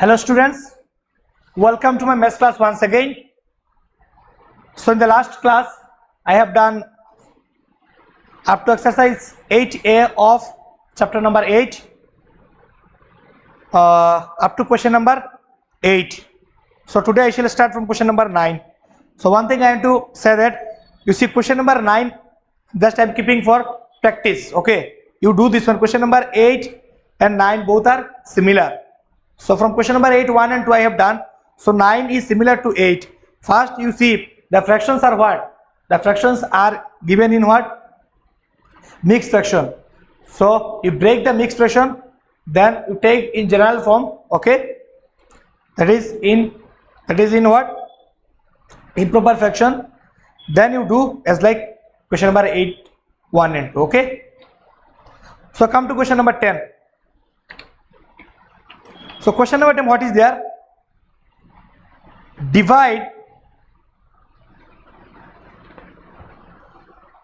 Hello students, welcome to my maths class once again. So in the last class I have done up to exercise 8a of chapter number 8 up to question number 8. So today I shall start from question number 9. So one thing I have to say that you see question number 9 just I am keeping for practice. Okay, you do this one. Question number 8 and 9 both are similar. So from question number 8, 1 and 2 I have done. So 9 is similar to 8. First you see the fractions are what? The fractions are given in what? Mixed fraction. So you break the mixed fraction, then you take in general form. Okay, that is in what? Improper fraction. Then you do as like question number 8, 1 and 2. Okay. So come to question number 10. So question number 10, what is there? Divide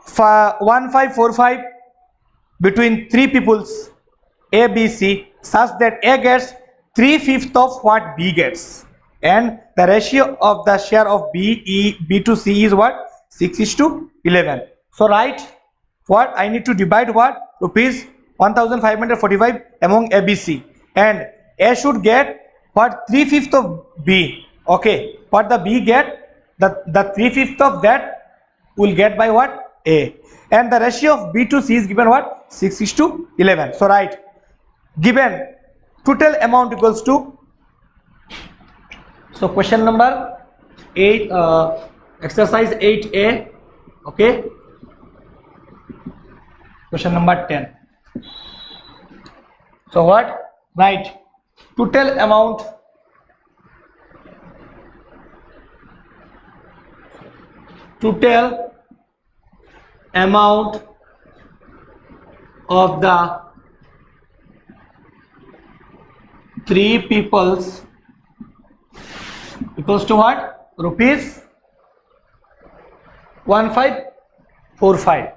1545 between three peoples A, B, C such that A gets 3/5 of what B gets, and the ratio of the share of B to C is what? 6:11. So write what? I need to divide what? Rupees 1545 among A, B, C, and A should get what? 3/5 of B. Okay, what the B get, the 3/5 of that will get by what? A, and the ratio of B to C is given what? 6:11. So write given total amount equals to, so question number 8 exercise 8a. okay, question number 10. So what? Write total amount of the three peoples equals to what? Rupees 1545.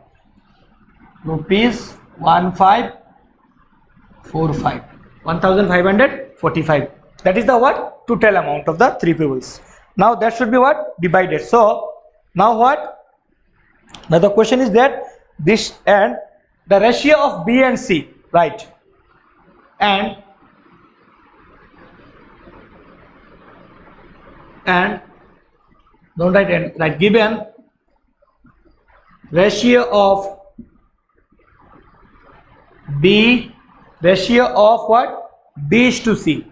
Rupees 1545. That is the what? Total amount of the three peoples. Now that should be what? Divided. So now what? Now the question is that this and the ratio of B and C, right? And don't write and write given ratio of B, ratio of what? B is to C.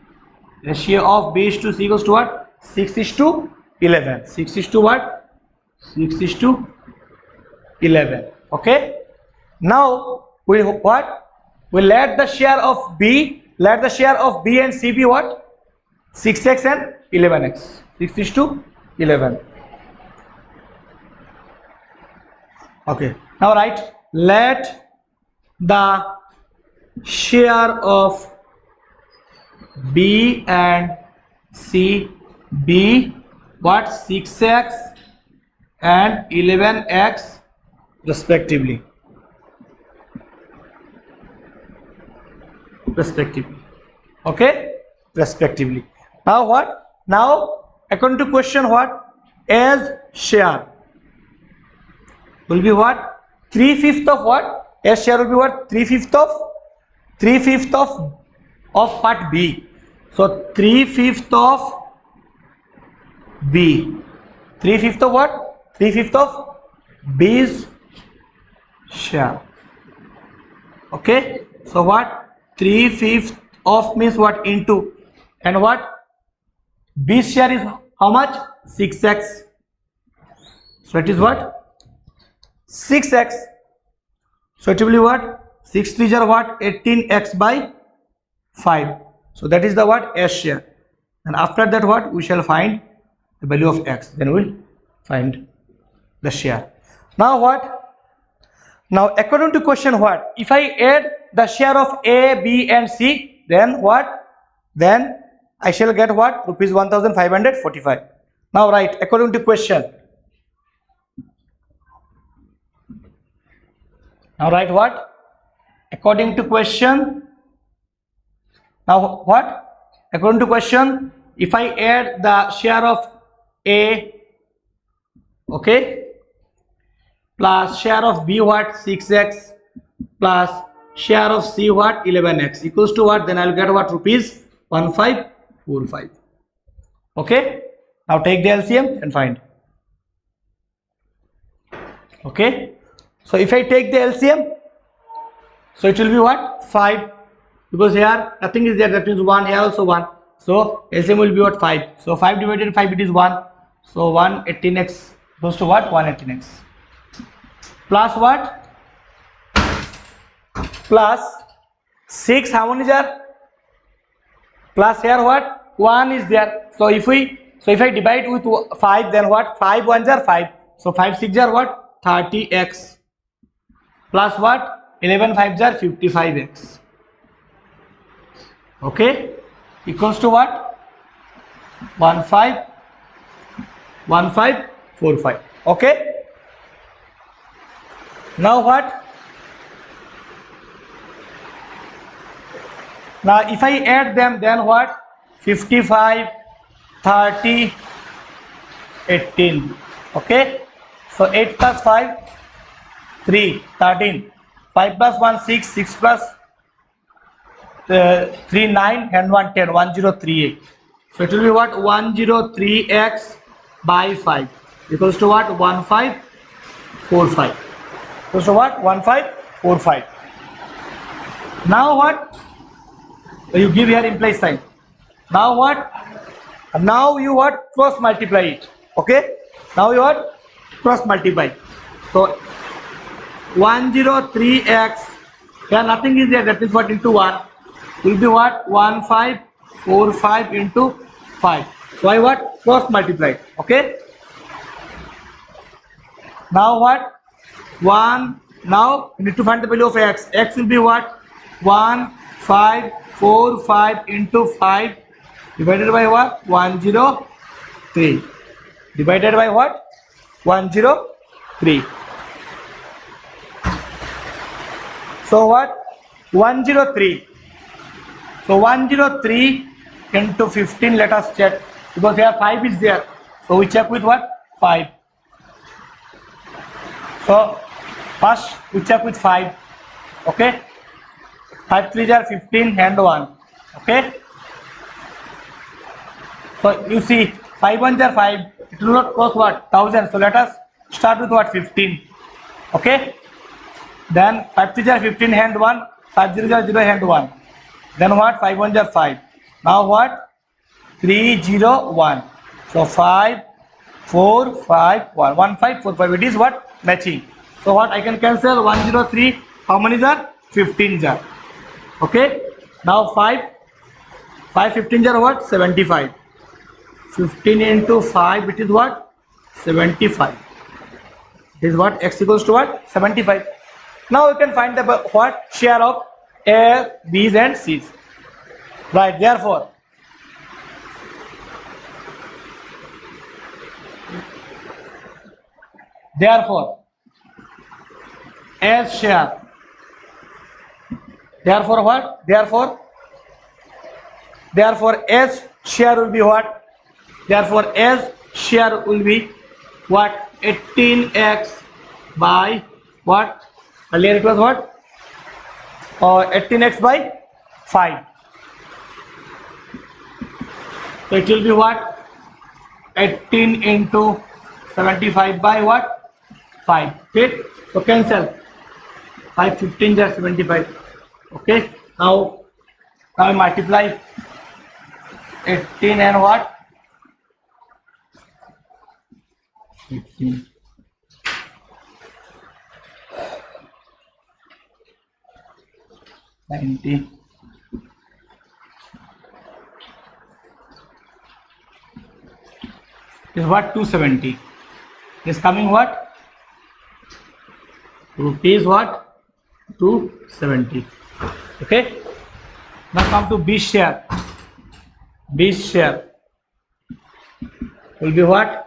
Ratio of B is to C equals to what? 6:11. 6 to what? 6:11. Okay. Now we what? We let the share of B and C be what? 6x and 11x. 6:11. Okay. Now write let the share of B and C be what? 6x and 11x respectively. Okay, respectively. Now what? Now according to question what? As share will be what? 3/5 of what? As share will be what? 3/5 of part B. So 3/5 of B. 3/5 of what? 3/5 of B's share. Okay. So what? 3/5 of means what? Into, and what? B's share is how much? 6x. So it is what? 6x. So it will be what? 6 3s are what? 18x by 5. So that is the what? S share. And after that what? We shall find the value of x. Then we will find the share. Now what? Now according to question what? If I add the share of A, B and C, then what? Then I shall get what? Rupees 1545. Now write according to question. Now write what? According to question. Now what? according to question, if I add the share of A, okay, plus share of B what 6x plus share of C what 11x equals to what, then I'll get what, rupees 1545. Okay, now take the LCM and find. Okay, so if I take the LCM, so it will be what, 5, because here nothing is there, that means 1, here also 1, so LCM will be what, 5. So 5 divided 5, it is 1, so 118x goes to what, 118x plus what, plus 6, how many is there, plus here what, 1 is there. So if I divide with 5, then what, 5 1s are 5, so 5 6 are what, 30x plus what, 11 5s are 55x, okay, equals to what, 1545. Okay, now what, now if I add them, then what, 55 30 18, okay, so 8 plus 5 3 13, 5 plus 1 6, 6 plus 3 9 and 1 10, 1038. So it will be what, 103x by 5 equals to what, 1545, equals to what, 1545. Now what, you give here implies sign. Now what, now you what, cross multiply it. Okay, now you what, cross multiply. So 103x, here nothing is there, that is what, into 1 will be what, 1545 into 5. So I what, cross multiply. Okay, now what, 1, now you need to find the value of x. X will be what, 1545 into 5 divided by what, 103, divided by what, 103. So what, 103, so 103 into 15, let us check, because here 5 is there, so we check with what, 5. So first we check with 5, okay, 5 3s are 15 and 1, okay. So you see 5 1s are 5, it will not cross what, 1000, so let us start with what, 15, okay. Then 5 3s are 15 and 1, 5 0s are 0 and 1, then what, 5 1s are 5, now what, 3 0 1, so 5 4 5 1, 1545, it is what, matching. So what, I can cancel 103, how many are, 15s are, okay. Now 5 15s are what, 75, 15 into 5, it is what, 75, it is what, x equals to what, 75. Now you can find the what, share of A, B's and C's, right. Therefore A's share, therefore what, therefore A's share will be what, therefore A's share will be what, 18x by what, earlier it was what, 18x by 5, so it will be what, 18 into 75 by what, 5, okay. So cancel, 5 15 is 75, okay. Now I multiply 18 and what, 18, 90, is what, 270, is coming what, rupees what, 270, okay. Now come to B share. B share will be what,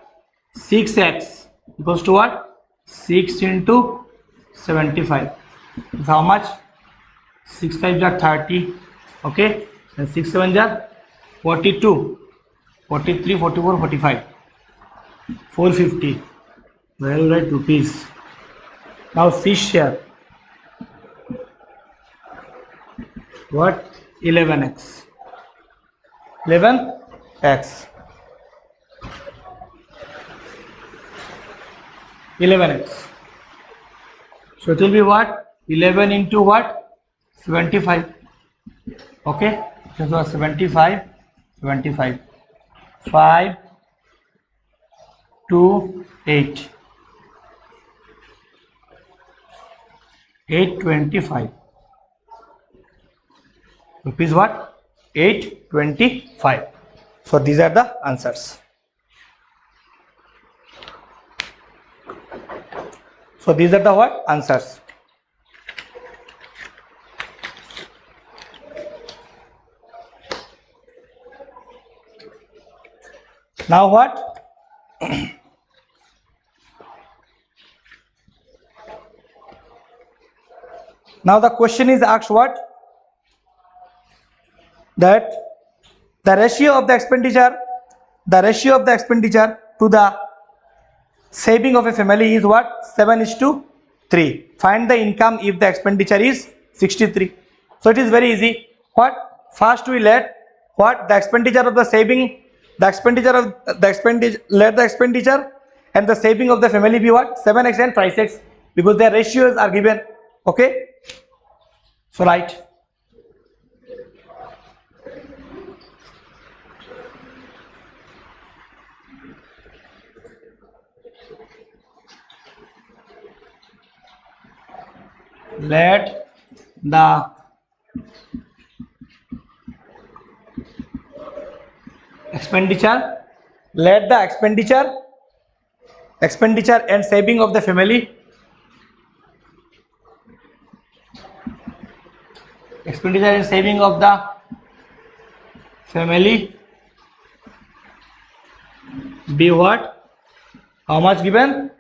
6x equals to what, 6 into 75 is how much, 6 5s are 30, okay, and 6 7s are 42, 43, 44, 45, 450. Where will write rupees? Now C share. What? 11x. 11x. 11x. So it will be what? 11 into what? 75. Okay. This was 75. 75. 5 to 8. 825. Rupees what? 825. So these are the answers. So these are the what? Answers. Now what? Now the question is asked what? That the ratio of the expenditure to the saving of a family is what? 7:3. Find the income if the expenditure is 63. So it is very easy. What? First we let what? The expenditure of the saving, let the expenditure and the saving of the family be what? 7x and 5x, because their ratios are given. Okay. So write. Let the expenditure and saving of the family be what? How much given?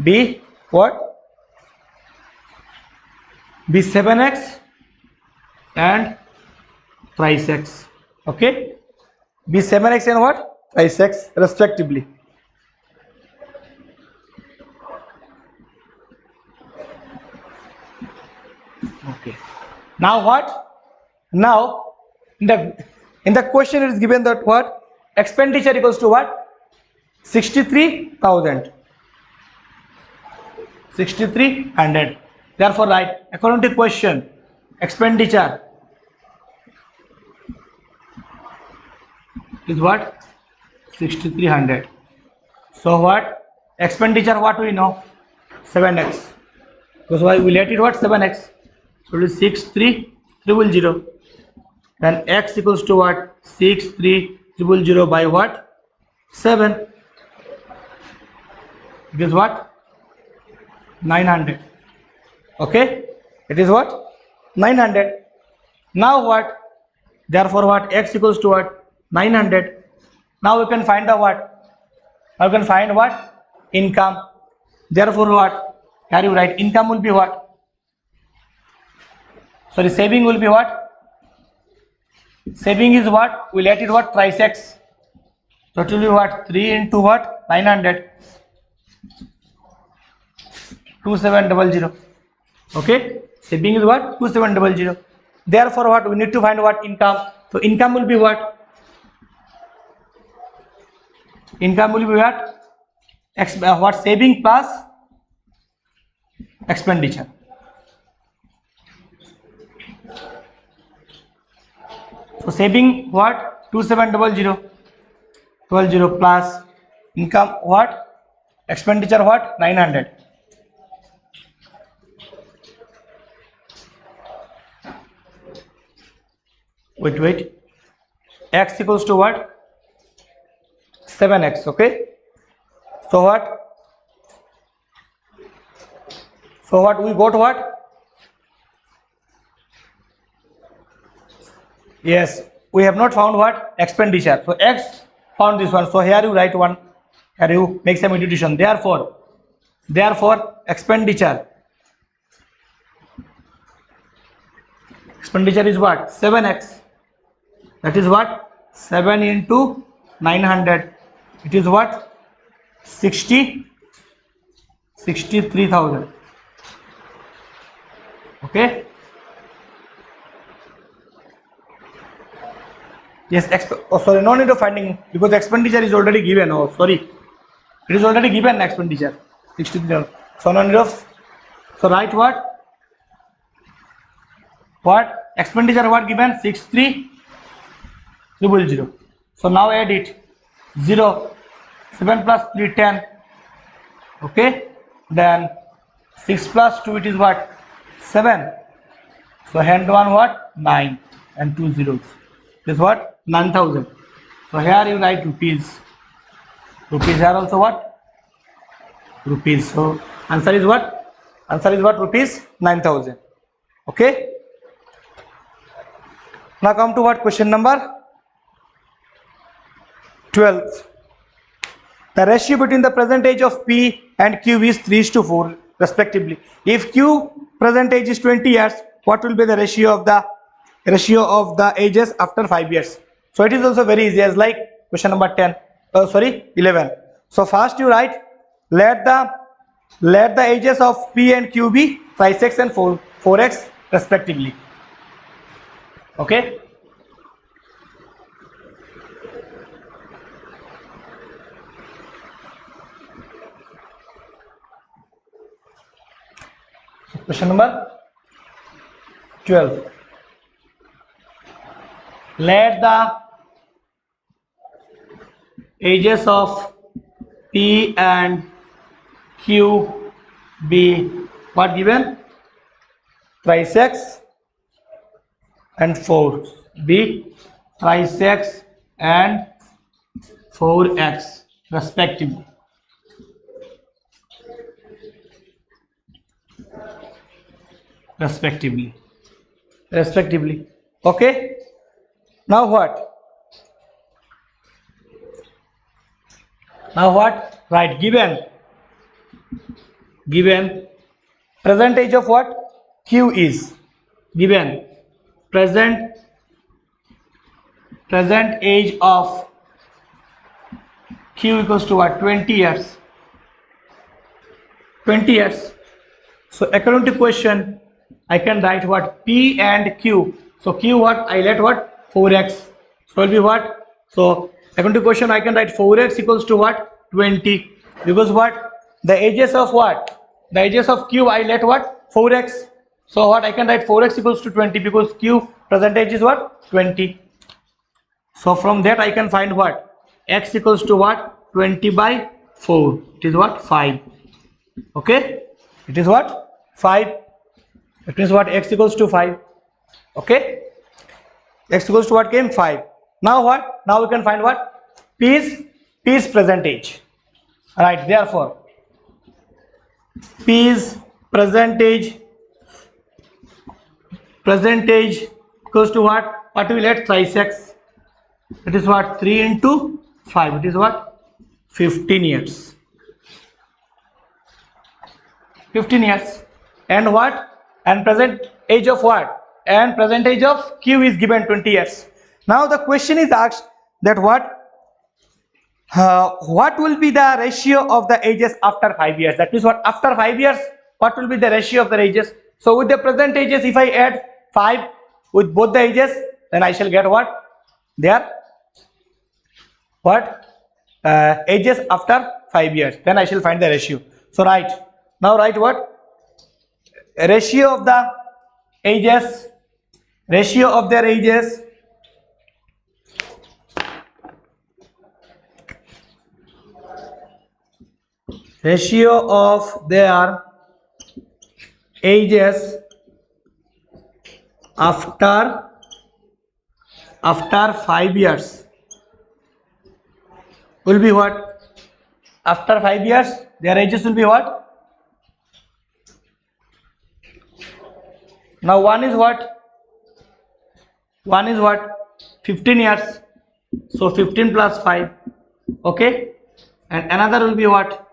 Be what? Be 7x and thrice x. Okay. Be 7x and what? Thrice x respectively. Okay. Now what? Now in the question it is given that what? Expenditure equals to what? 63,000. 6,300. Therefore write, according to question, expenditure is what? 6,300. So what? Expenditure what we know? 7x. Because why we let it what? 7x. So it is 6,300. Then x equals to what? 6,300 by what? 7. It is what? 900. Okay. It is what? 900. Now what? Therefore what? X equals to what? 900. Now we can find the what? Now we can find what? Income. Therefore what? Here you write income will be what? Sorry, saving will be what? Saving is what? We let it what? Thrice x. So it will be what? 3 into what? 900. 2700. Okay. Saving is what? 2700. Therefore what? We need to find what? Income. So income will be what? Income will be what? What? Saving plus expenditure. So saving what? 2700 plus income what? Expenditure what? 900. Wait. X equals to what? 7x. Okay. So what? We got what? Yes, we have not found what? Expenditure. So X found this one. So here you write one. Here you make some intuition. Therefore expenditure is what? 7x. That is what? 7 into 900, it is what? 63,000. Okay. Yes, sorry, no need of finding because the expenditure is already given. Oh, sorry, it is already given expenditure 63,000. So no need of. So write what? What expenditure? What given? 63,000. So now add it. 0, 7 plus 3, 10. Okay. Then 6 plus 2, it is what? 7. So hand one what? 9 and 2 zeros. This what? 9,000. So here you write rupees. Rupees here also what? Rupees. So answer is what? Answer is what? Rupees 9,000. Okay. Now come to what? Question number 12. The ratio between the percentage age of P and Q is 3:4 respectively. If Q present age is 20 years, what will be the ratio of the ages after 5 years? So it is also very easy as like question number 10. 11. So first you write let the ages of P and Q be 5x and 4x respectively. Okay. Question number 12. Let the ages of P and Q be what given? 5x and 4. Be 5x and 4x respectively. Respectively. Okay. Now what? Right. Given present age of what? Q is given present age of Q equals to what? 20 years. 20 years. So according to question, I can write what? P and Q. So Q what? I let what? 4x. So it will be what? So according to question, I can write 4x equals to what? 20. Because what? The ages of what? The ages of Q I let what? 4x. So what? I can write 4x equals to 20 because Q present age is what? 20. So from that I can find what? X equals to what? 20 by 4. It is what? 5. Okay. It is what? 5. It means what? X equals to 5. Okay. X equals to what came? 5. Now what? Now we can find what? P's present age. Right. Therefore, P's present age equals to what? What we let? 5x. It is what? 3 into 5. It is what? 15 years. 15 years. And what? And present age of what? And present age of Q is given 20 years. Now the question is asked that what will be the ratio of the ages after 5 years? That means what? After 5 years, what will be the ratio of the ages? So with the present ages, if I add 5 with both the ages, then I shall get what? Their what? Ages after 5 years. Then I shall find the ratio. So write. Now write what? Ratio of the ages. Ratio of their ages. Ratio of their ages after 5 years will be what? After 5 years, their ages will be what? Now one is what? 15 years. So 15 plus 5. Okay. And another will be what?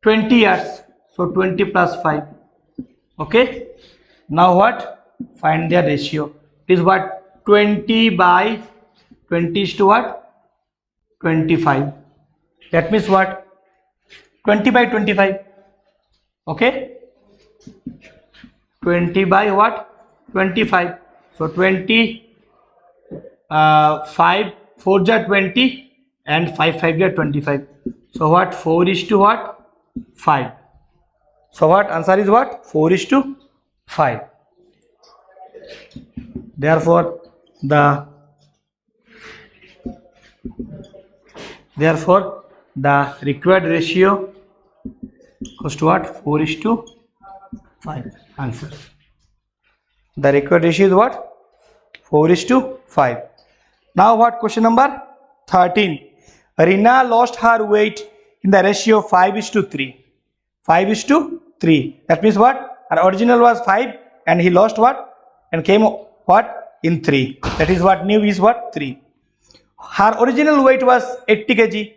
20 years. So 20 plus 5. Okay. Now what? Find their ratio. It is what? 20 by 20 is to what? 25. That means what? 20 by 25. Okay? 20 by what? 25. So 20, 5 4 ja 20 and 5 5 ja 25. So what? 4 is to what? 5. So what? Answer is what? 4 is to 5. Therefore the required ratio goes to what? 4 is to 5. Answer. The required ratio is what? 4 is to 5. Now what? Question number 13. Rina lost her weight in the ratio 5 is to 3. 5 is to 3. That means what? Her original was 5 and he lost what? And came what? In 3. That is what? New is what? 3. Her original weight was 80 kg.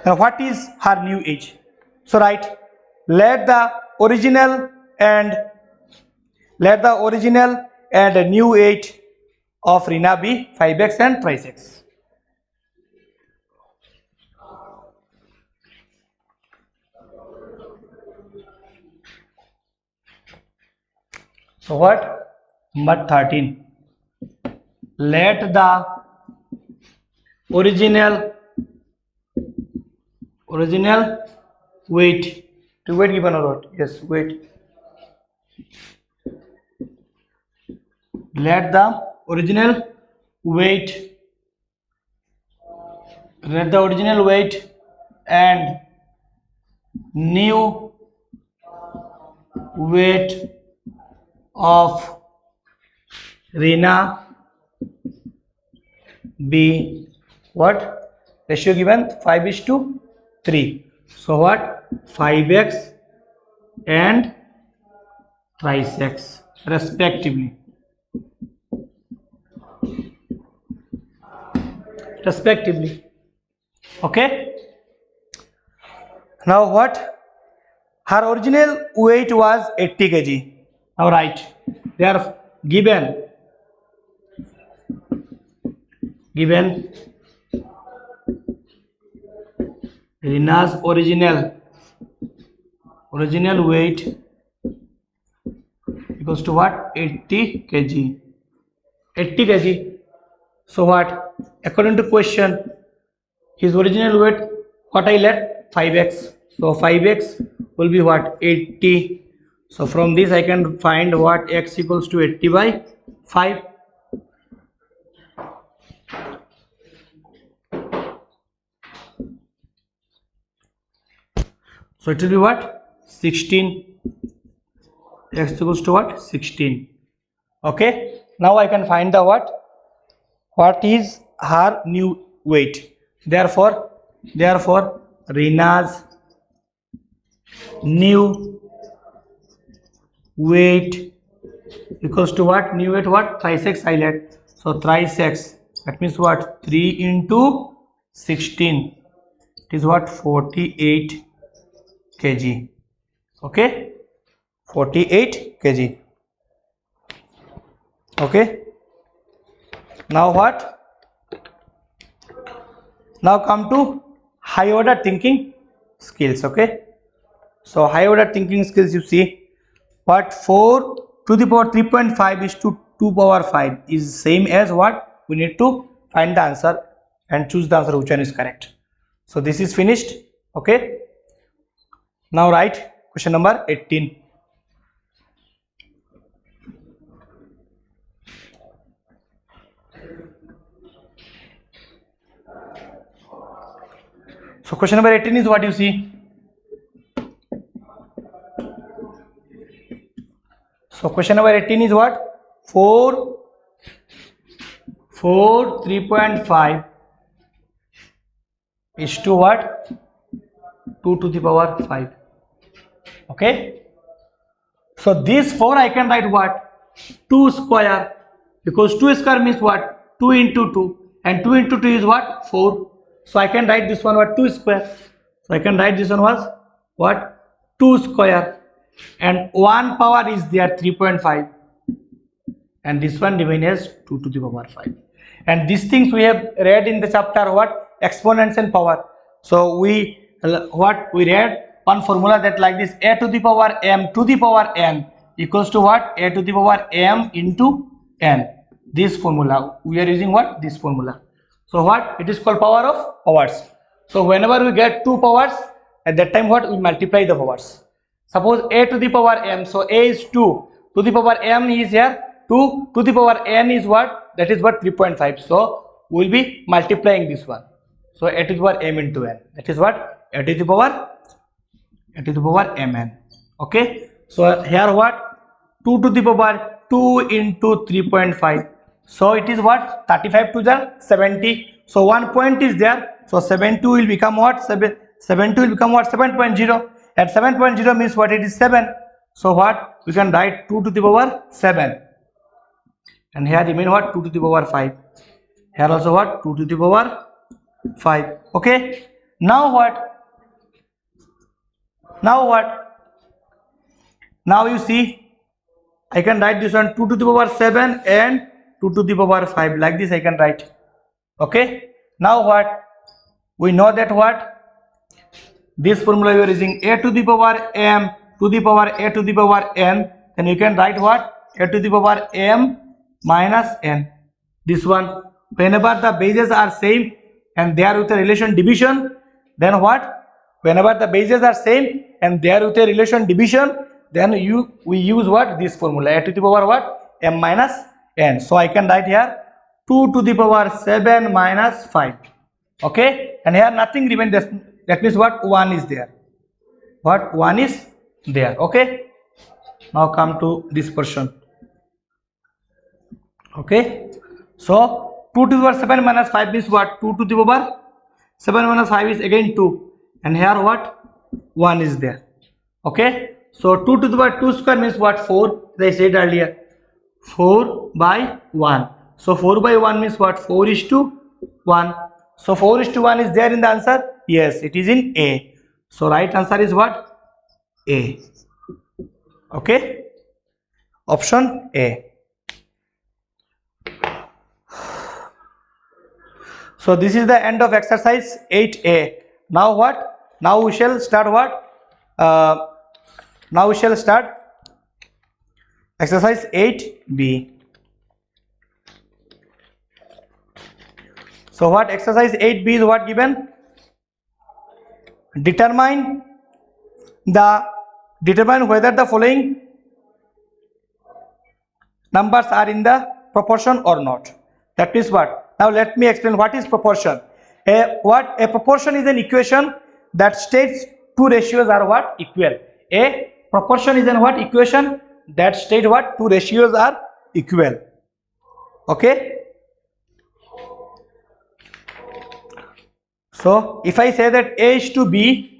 Now what is her new age? So write, let the original and new age of Rina be 5x and thrice x. So what? Number 13. Let the original weight. To weight given or what? Yes, weight. Let the original weight and new weight of Rina be what? Ratio given 5 is to 3. So what? 5x and thrice x respectively. Okay. Now what? Her original weight was 80 kg. Now write. They are given Rina's original weight equals to what? 80 kg. 80 kg. So what? According to question, his original weight, what I let? 5x. So 5x will be what? 80. So from this I can find what? X equals to 80 by 5. So it will be what? 16. X equals to what? 16. Okay. Now I can find the what? What is her new weight? Therefore Rina's new weight equals to what? New weight what? Thrice x I let. So thrice x. That means what? 3 into 16. It is what? 48 kg. Okay. 48 kg. Okay. Now what? Now come to high order thinking skills. Okay. So high order thinking skills, you see what? 4 to the power 3.5 is to 2 power 5 is same as what? We need to find the answer and choose the answer which one is correct. So this is finished. Okay. Now write question number 18. So question number 18 is what you see. So question number 18 is what? 4 3.5 is to what? 2 to the power 5. Okay. So this 4 I can write what? 2 square, because 2 square means what? 2 into 2, and 2 into 2 is what? 4. So I can write this one what? 2 square. So I can write this one was what? 2 square, and 1 power is there 3.5, and this one remains as 2 to the power 5. and these things we have read in the chapter what exponents and power. So we read one formula that like this: a to the power m to the power n equals to what? A to the power m into n. This formula we are using what? This formula. So what? It is called power of powers. So whenever we get two powers, at that time what? We multiply the powers. Suppose a to the power m, so a is 2, to the power m is here 2, to the power n is what? That is what? 3.5. So we will be multiplying this one. So a to the power m into n, that is what? A to the power mn. Okay. So here what? 2 to the power 2 into 3.5. So it is what? 35 to the 70. So 1 point is there. So 72 will become what? 72 will become what? 7.0. At 7.0 means what? It is 7. So what? We can write 2 to the power 7. And here remain what? 2 to the power 5. Here also what? 2 to the power 5. Okay. Now what? Now you see, I can write this one 2 to the power 7 and 2 to the power 5. Like this I can write. Okay. Now what? We know that what? This formula you are using a to the power m to the power a to the power n. Then you can write what? A to the power m minus n. This one. Whenever the bases are same and they are with a relation division, then what? Whenever the bases are same and they are with a relation division, then we use what? This formula, a to the power what? M minus n. So I can write here 2 to the power 7 minus 5. Okay. And here nothing remains. That means what? 1 is there. What? 1 is there. Okay. Now come to this portion. Okay. So 2 to the power 7 minus 5 means what? 2 to the power 7 minus 5 is again 2. And here what? 1 is there. Okay. So 2 to the power 2 square means what? 4. As I said earlier. 4 by 1. So 4 by 1 means what? 4 is to 1. So 4 is to 1 is there in the answer? Yes, it is in A. So right answer is what? A. Okay. Option A. So this is the end of exercise 8A. Now what? Now we shall start what? Now we shall start exercise 8B. So what? Exercise 8B is what given? Determine whether the following numbers are in the proportion or not. That means what? Now let me explain what is proportion. A proportion is an equation that states two ratios are what? Equal. A proportion is an what? Equation that states what? Two ratios are equal. Okay. So if I say that A is to B,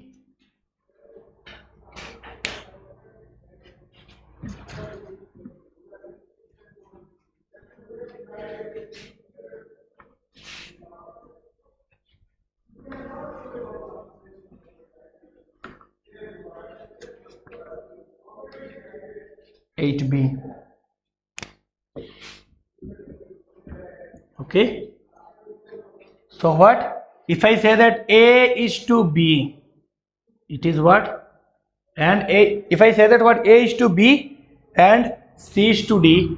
B. Okay. So what? If I say that A is to B, it is what? And A. If I say that what? A is to B and C is to D.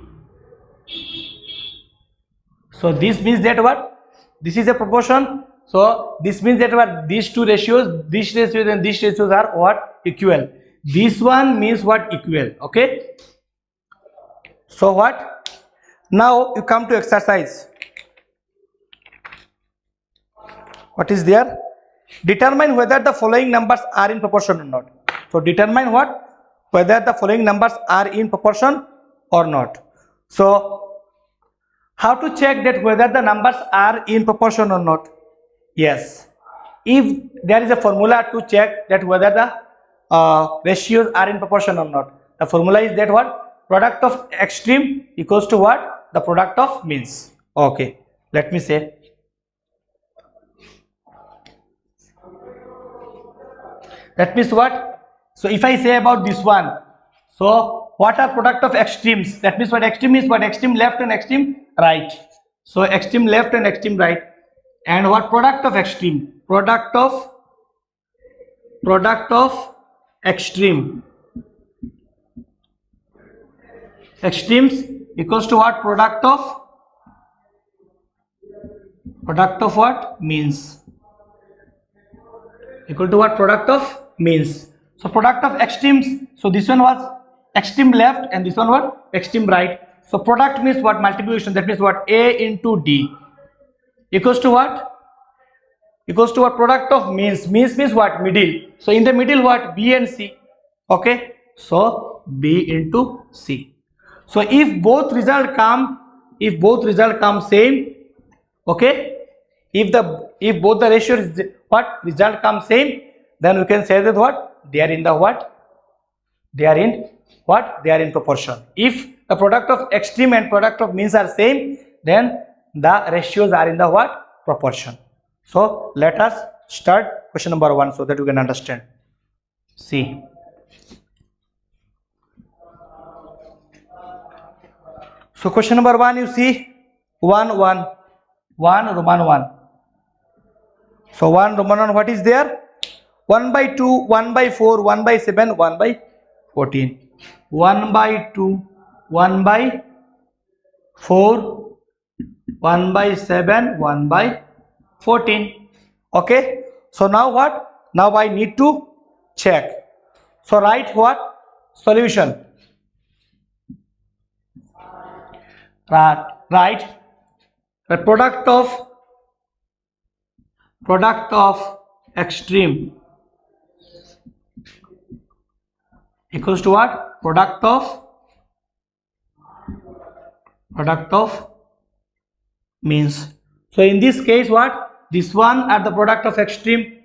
So this means that what? This is a proportion. So this means that what? These two ratios, these ratios and these ratios are what? Equal. This one means what? Equal. Okay. So what? Now you come to exercise. What is there? Determine whether the following numbers are in proportion or not. So determine what? Whether the following numbers are in proportion or not. So how to check that whether the numbers are in proportion or not? Yes. If there is a formula to check that whether the ratios are in proportion or not. The formula is that what? Product of extreme equals to what? The product of means. Okay. Let me say. That means what? So if I say about this one, so what are product of extremes? That means what? Extreme is what? Extreme left and extreme right. So extreme left and extreme right. And what product of extreme? Product of extreme. Extremes equals to what? Product of what? Means. Equal to what? Product of means. So product of extremes. So this one was extreme left and this one was extreme right. So product means what? Multiplication. That means what? A into D equals to what? Equals to what? Product of means. Means what? Middle. So in the middle what? B and C. Okay. So B into C. So if both result come same, okay. If both the ratio is what? Result comes same, then we can say that what? They are in the what? They are in what? They are in proportion. If the product of extreme and product of means are same, then the ratios are in the what? Proportion. So let us start question number 1 so that you can understand. See. So question number 1, you see 1 Roman 1. So 1 Roman 1, what is there? 1 by 2, 1 by 4, 1 by 7, 1 by 14. 1 by 2, 1 by 4, 1 by 7, 1 by 14. Okay. So now what? Now I need to check. So write what? Solution. Right. The product of extreme equals to what? Product of means. So in this case what? This one are the product of extreme.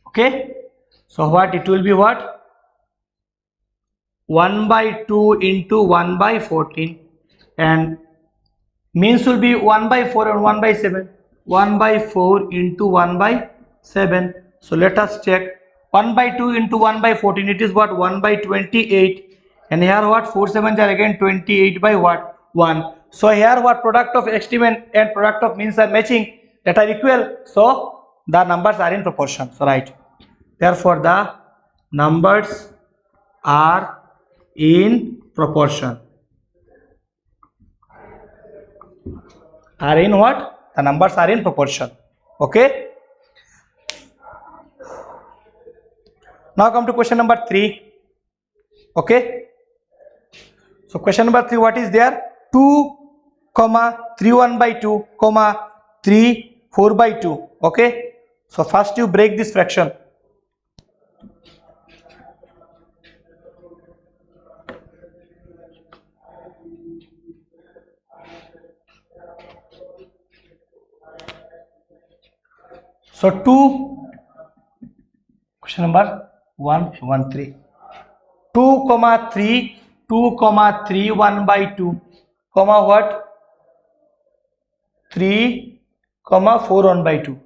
Okay. So what? It will be what? 1 by 2 into 1 by 14 and means will be 1 by 4 and 1 by 7. 1 by 4 into 1 by 7. So let us check. 1 by 2 into 1 by 14, it is what? 1 by 28. And here what? 4 7s are again 28 by what? 1. So here what? Product of extreme and product of means are matching, that are equal. So the numbers are in proportion. So right. Therefore the numbers are in proportion. Are in what? The numbers are in proportion. Okay. Now come to question number 3. Okay. So question number 3, what is there? 2, 3 1 by 2, 3 4 by 2. Okay. So first you break this fraction. So 2, question number 1 3. 2, 3, 2, 3 1 by 2, what? 3, 4 1 by 2.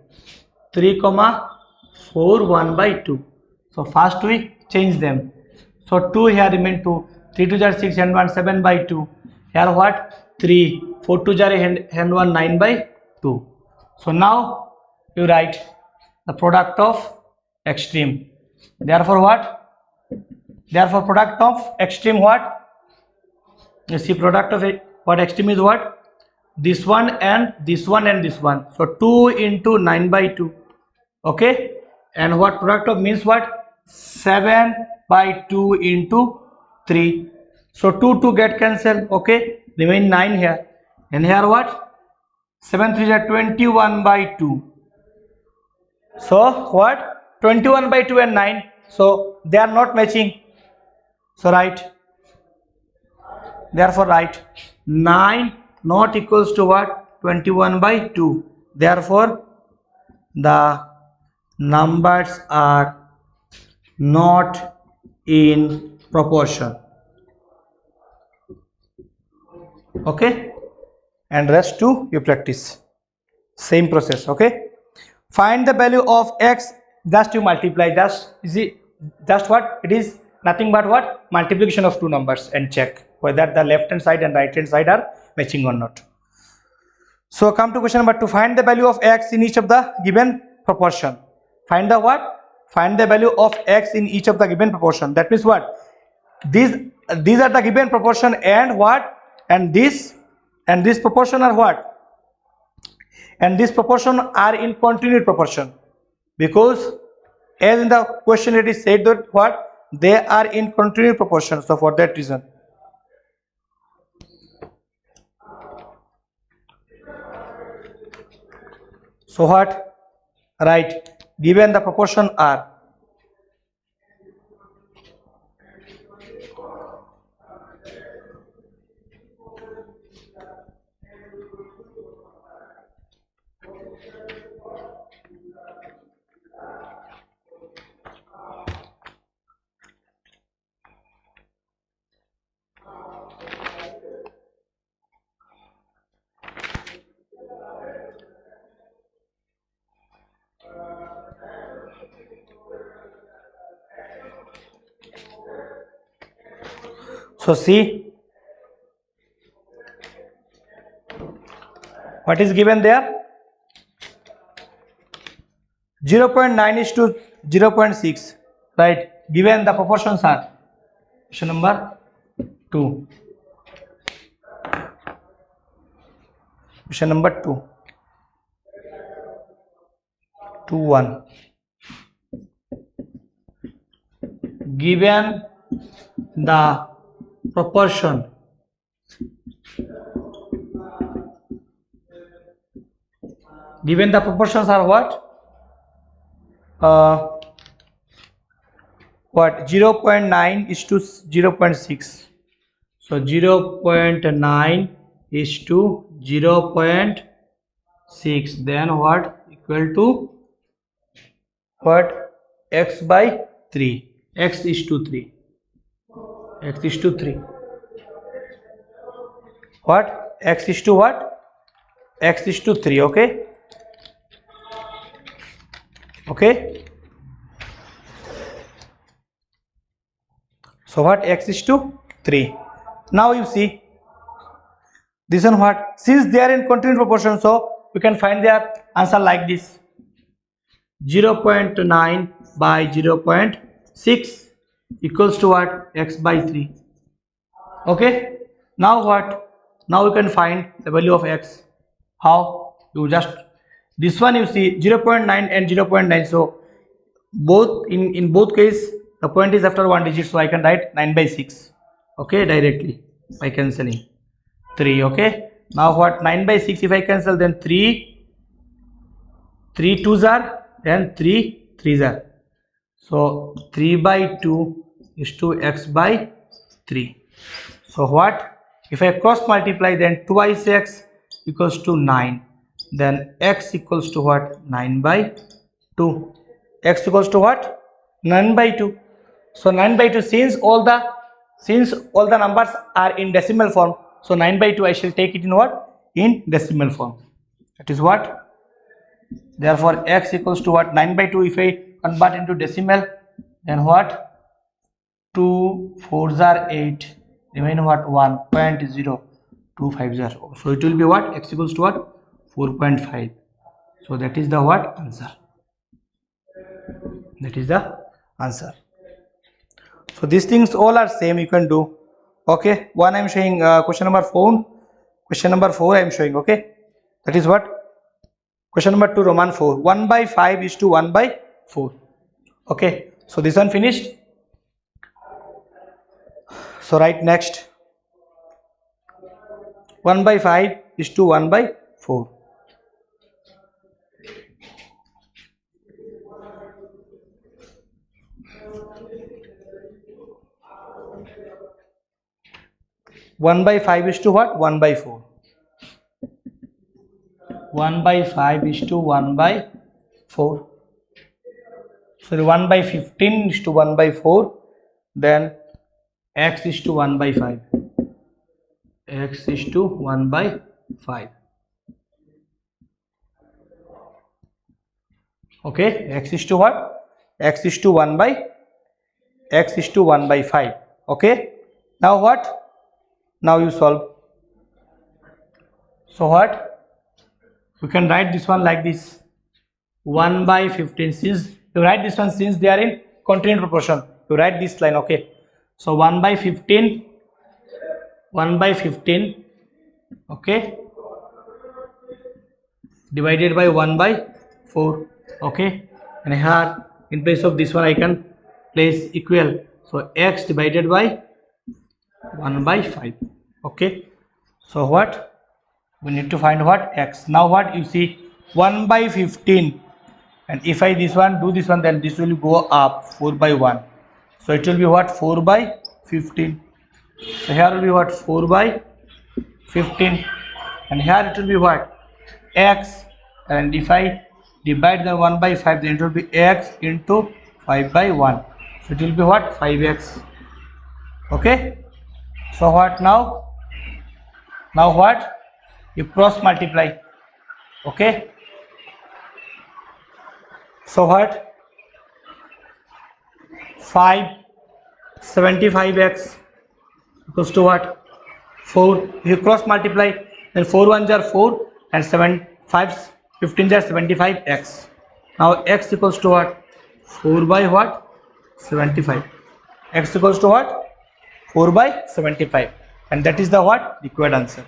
3, 4 1 by 2. So first we change them. So 2 here remain 2. 3 2 are 6 and 1 7 by 2. Here what? 3. 4 2 are and 1 9 by 2. So now you write the product of extreme. Therefore what? Therefore product of extreme what? You see product of what? Extreme is what? This one and this one and this one. So 2 into 9 by 2. Okay. And what? Product of means what? 7 by 2 into 3. So 2 get cancelled. Okay. Remain 9 here. And here what? 7 3 are 21 by 2. So what? 21 by 2 and 9. So they are not matching. So write. Therefore write 9 not equals to what? 21 by 2. Therefore the numbers are not in proportion. Okay. And rest to you practice. Same process. Okay. Find the value of x. Just you multiply. Just what? It is nothing but what? Multiplication of two numbers and check whether the left hand side and right hand side are matching or not. So come to question number 2. Find the value of x in each of the given proportion. Find the what? Find the value of x in each of the given proportion. That means what? These are the given proportion, and what? And this proportion are what? And this proportion are in continued proportion, because as in the question it is said that what? They are in continued proportion. So for that reason. So what? Right. Given the proportion are. So see what is given there. 0.9 is to 0.6, right? Given the proportions are. Question number 2. Question number 2. 1. Given the proportion given the proportions are what? What? 0.9 is to 0.6. So 0.9 is to 0.6. Then what? Equal to what? X by 3. X is to 3. X is to 3. What? X is to what? X is to 3. Okay. Okay. So what? X is to 3. Now you see this one what? Since they are in continued proportion, so we can find their answer like this. 0.9 by 0.6 equals to what? X by 3. Okay. Now what? Now we can find the value of x. How? You just this one you see 0.9 and 0.9. So both in both case the point is after one digit. So I can write 9 by 6. Okay, directly by cancelling 3. Okay. Now what? 9 by 6 if I cancel, then 3 2s are, then 3 3s are. So 3 by 2 is to x by 3. So what? If I cross multiply, then twice x equals to 9. Then x equals to what? 9 by 2. X equals to what? 9 by 2. So 9 by 2, since all the numbers are in decimal form, so 9 by 2 I shall take it in what? In decimal form. That is what? Therefore x equals to what? 9 by 2. If I convert into decimal, then what? 2 4s are 8. Remain what? 1.0250. So it will be what? X equals to what? 4.5. So that is the what? Answer. That is the answer. So these things all are same, you can do. Okay. One I am showing question number 4. Question number 4 I am showing. Okay. That is what? Question number 2 Roman 4. 1 by 5 is to 1 by 4. Okay. So this one finished. So write next. 1 by 5 is to 1 by 4. One by 5 is to what? 1 by 4. 1 by 5 is to 1 by 4. So 1 by 15 is to 1 by 4. Then x is to 1 by 5. X is to 1 by 5. Okay. X is to what? X is to 1 by 5. Okay. Now what? Now you solve. So what? we can write this one like this, 1 by 15. Since you write this one, since they are in continuous proportion, you write this line. Okay, so 1 by 15, 1 by 15, okay, divided by 1 by 4. Okay, and here in place of this one I can place equal, so x divided by 1 by 5. Okay, so what we need to find, what, x. Now what you see, 1 by 15, and if I this one do this one, then this will go up 4 by 1, so it will be what, 4 by 15. So here will be what, 4 by 15, and here it will be what, x, and if I divide the 1 by 5, then it will be x into 5 by 1, so it will be what, 5x. Okay, so what now what, you cross multiply. Okay, so what, 75x equals to what, 4. You cross multiply, then 4 ones are 4 and 7 5 15 are 75x. Now x equals to what, 4 by what, 75. X equals to what, 4 by 75, and that is the what, required answer.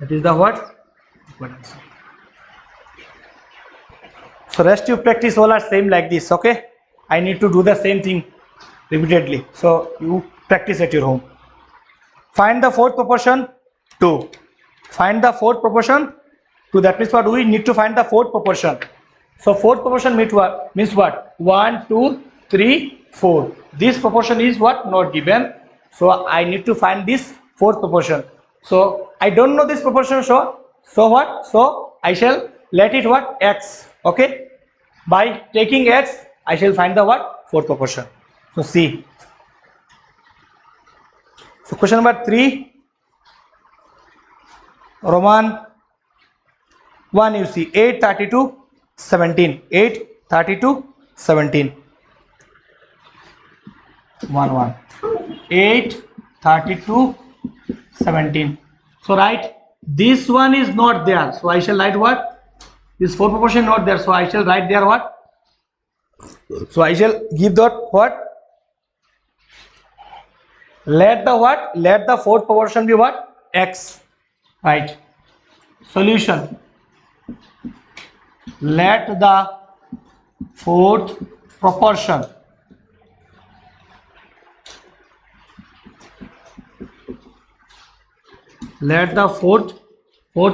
That is the what, required answer. So rest you practice all are same like this. Okay, I need to do the same thing repeatedly, so you practice at your home. Find the fourth proportion 2. Find the fourth proportion 2. That means what, we need to find the fourth proportion. So fourth proportion means what, 1 2 3 4. This proportion is what, not given, so I need to find this fourth proportion. So I don't know this proportion, so what, so I shall let it what, x. Okay, by taking x I shall find the what, fourth proportion. So see, so question number 3, Roman 1, you see 8 32 17, 8 32 17, 1 1, 8 32 17. So write, this one is not there, so I shall write what, this fourth proportion not there, so I shall write there what, so I shall give that what, let the what, let the fourth proportion be what, x. Right, solution, let the fourth proportion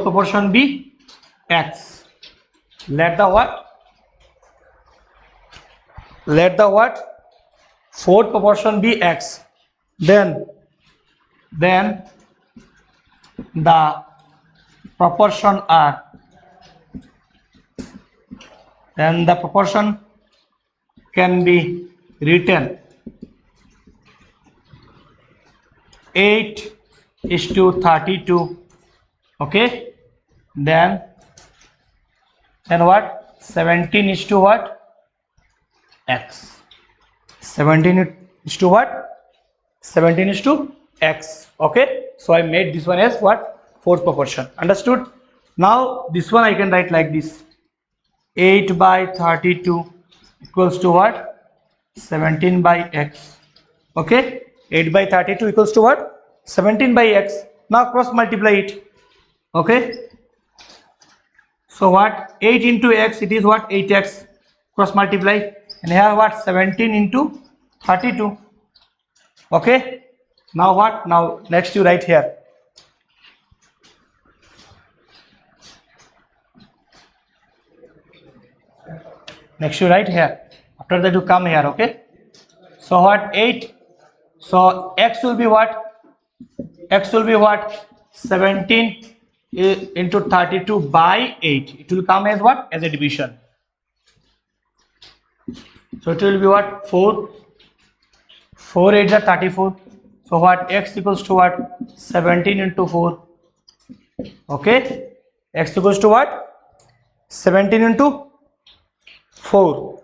proportion be x. Let the what, fourth proportion be x. Then the proportion are, then the proportion can be written 8:32. Okay, then what, 17 is to what, x. 17 is to what, 17 is to x. Okay, so I made this one as what, fourth proportion. Understood? Now this one I can write like this, 8 by 32 equals to what, 17 by x. Okay, 8 by 32 equals to what, 17 by x. Now cross multiply it. Okay, so what, 8 into x, it is what, 8x. Cross multiply, and here what, 17 into 32. Okay, now what, now next you write here, next you write here, after that you come here. Okay, so what, 8, so x will be what, 17 into 32 by 8. It will come as what, as a division, so it will be what, 4 8 are 34. So what, x equals to what, 17 into 4. Okay, x equals to what, 17 into 4.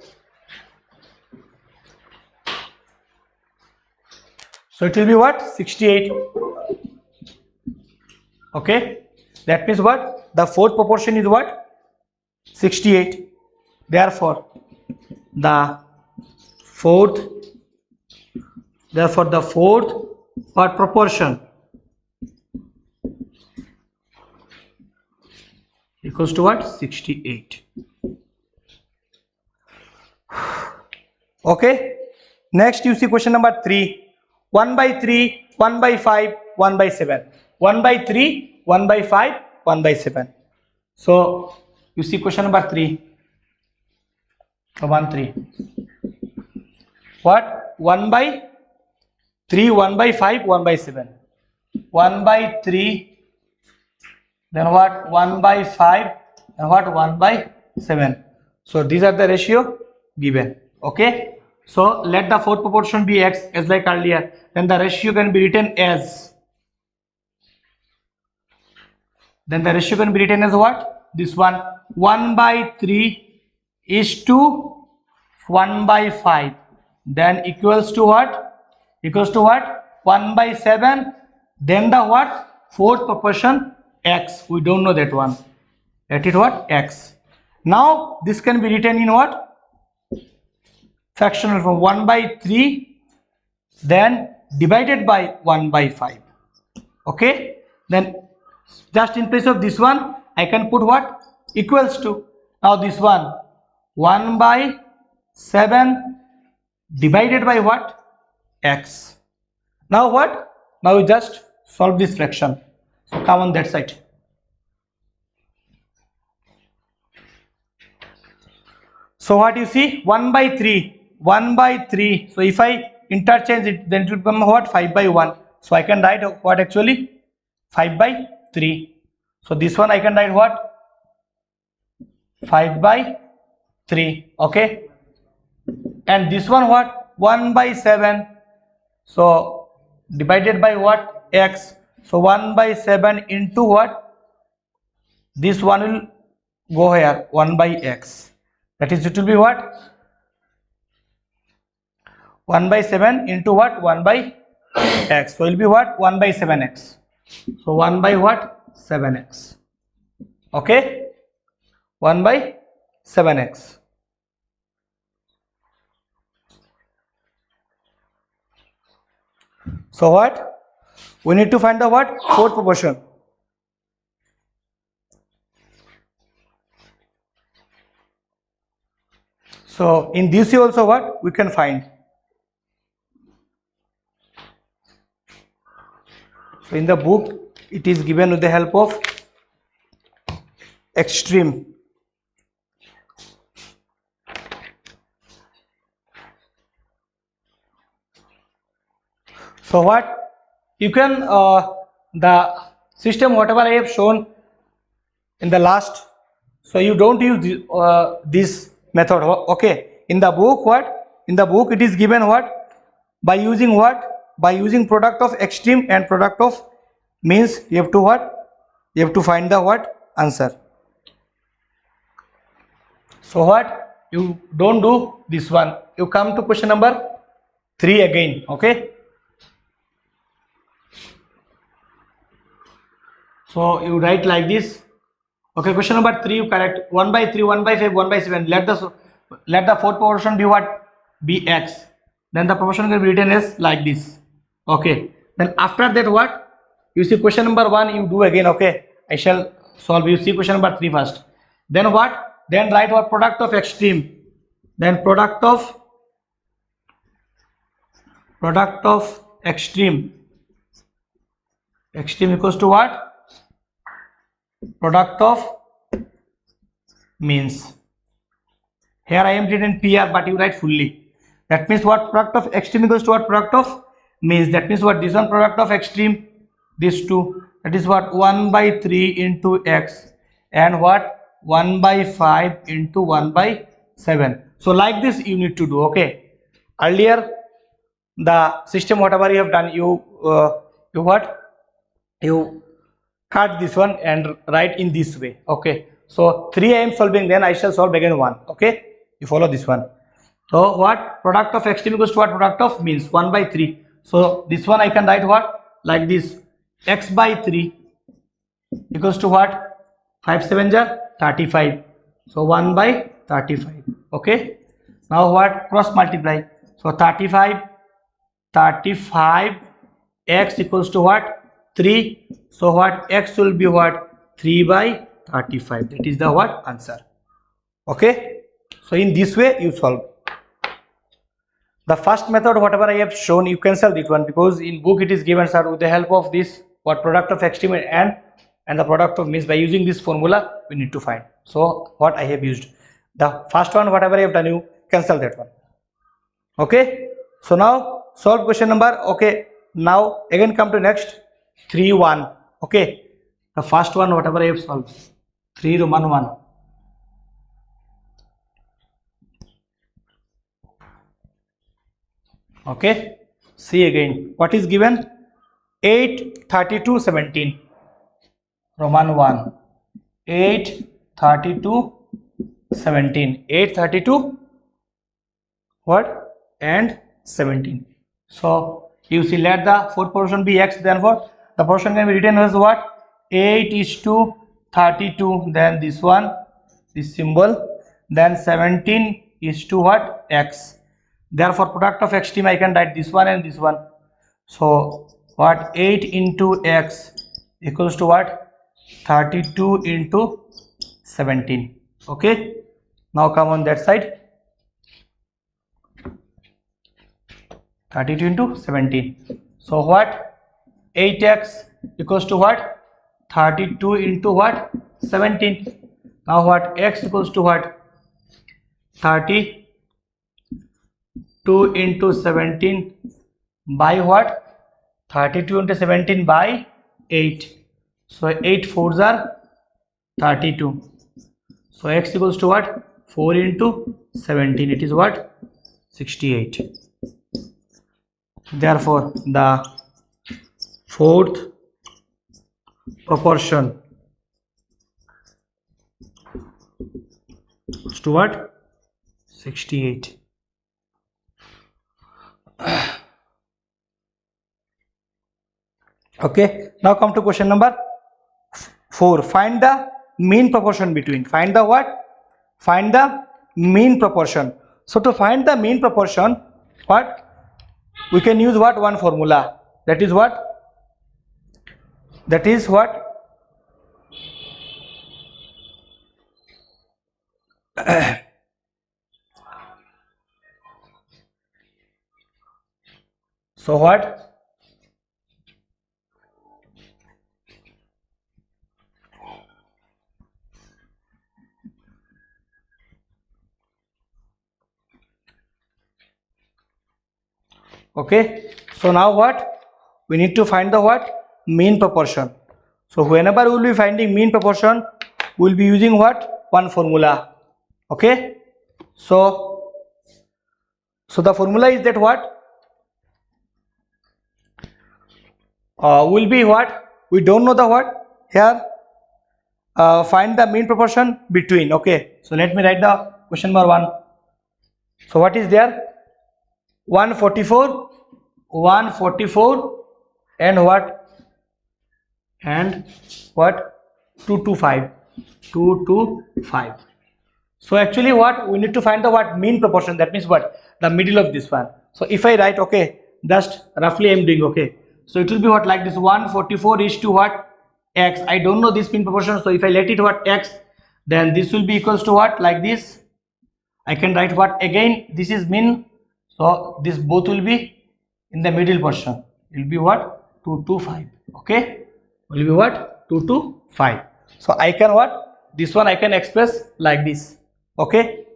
So it will be what, 68. Okay, that means what, the fourth proportion is what? 68. Therefore the fourth what proportion equals to what? 68. Okay, next you see question number 3. 1 by 3, 1 by 5, 1 by 7. 1 by 3, 1 by 5, 1 by 7. So you see question number 3. 1 3. What? 1 by 3, 1 by 5, 1 by 7. 1 by 3, then what? 1 by 5, and what? 1 by 7. So these are the ratio given. Okay, so let the fourth proportion be x as like earlier, then the ratio can be written as what? This one, 1 by 3 is to 1 by 5, then equals to what? 1 by 7, then the what? Fourth proportion x, we don't know that one, that is what? X. Now this can be written in what? Fractional form, 1 by 3 then divided by 1 by 5. Okay, then just in place of this one I can put what? Equals to, now this one, 1 by 7 divided by what? X. Now what? Now we just solve this fraction. So come on that side. So what you see? 1 by 3. 1 by 3. So if I interchange it, then it will become what? 5 by 1. So I can write what actually? 5 by 3. So this one I can write what? 5 by 3. Okay. And this one what? 1 by 7. So divided by what? X. So 1 by 7 into what? This one will go here, 1 by x. That is, it will be what? 1 by 7 into what? 1 by x. So it will be what? 1 by 7x. So 1 by what? 7x. Okay? 1 by 7x. So what? We need to find the what? Fourth proportion. So in this also what? We can find. So in the book it is given with the help of extreme. So what? You can the system whatever I have shown in the last, so you don't use this method. Okay, in the book what? In the book it is given what? By using what? By using product of extreme and product of means, you have to what? You have to find the what? Answer. So what? You don't do this one, you come to question number 3 again. Okay, so you write like this. Okay, question number 3 you correct. 1 by 3, 1 by 5, 1 by 7. Let the fourth proportion be what? Be x. Then the proportion can be written as like this. Okay, then after that what? You see question number 1 you do again. Okay, I shall solve. You see question number 3 first. Then what? Then write what? Product of extreme. Then product of extreme. Extreme equals to what? Product of means. Here I am written PR, but you write fully. That means what? Product of extreme equals to what? Product of means. That means what? This one product of extreme, this two. That is what? 1 by 3 into x, and what? 1 by 5 into 1 by 7. So like this you need to do. Okay. Earlier the system whatever you have done, you what? You cut this one and write in this way. Okay, so 3 I am solving, then I shall solve again 1. Okay, you follow this one. So what? Product of extreme equals to what? Product of means, 1 by 3. So this one I can write what? Like this, x by 3 equals to what? 5 7 ja 35, so 1 by 35. Okay, now what, cross multiply, so 35 x equals to what, 3, so what, x will be what, 3 by 35. That is the what, answer. Okay, so in this way you solve. The first method whatever I have shown, you can solve this one, because in book it is given, sir, with the help of this what, product of extreme and the product of means, by using this formula we need to find. So what I have used, the first one whatever I have done, you cancel that one. Okay, so now solve question number. Okay, now again come to next 3 1. Okay, the first one whatever I have solved, 3 Roman 1. Okay, see again what is given, 8 32 17, Roman 1, 8 32 17, 8 32 what, and 17. So you see, let the fourth portion be x, then what, the portion can be written as what, 8 is to 32, then this one, this symbol, then 17 is to what, x. Therefore product of extreme I can write this one and this one. So what, 8 into x equals to what, 32 into 17. Okay, now come on that side, 32 into 17. So what, 8x equals to what, 32 into what, 17. Now what, x equals to what, 32 into 17 by what, 32 into 17 by 8. So 8 4s are 32. So x equals to what, 4 into 17, it is what, 68. Therefore the fourth proportion is to what, 68. Okay, now come to question number 4. Find the mean proportion between, find the what, find the mean proportion. So to find the mean proportion, what, we can use what, one formula, that is what, that is what, so what, okay, so now what, we need to find the what, mean proportion. So whenever we will be finding mean proportion, we will be using what, one formula. Okay, so the formula is that what, will be what, we don't know the what here, find the mean proportion between. Okay, so let me write the question number 1. So what is there, 144 and what, and what, 225. So actually what, we need to find the what, mean proportion, that means what, the middle of this one. So if I write, okay, just roughly I am doing, okay, so it will be what, like this, 144 is to what, x. I don't know this mean proportion, so if I let it what, x, then this will be equals to what, like this. I can write what, again this is mean, so this both will be in the middle portion, it will be what, 225. Okay, will be what, 225. So I can what, this one I can express like this. Okay,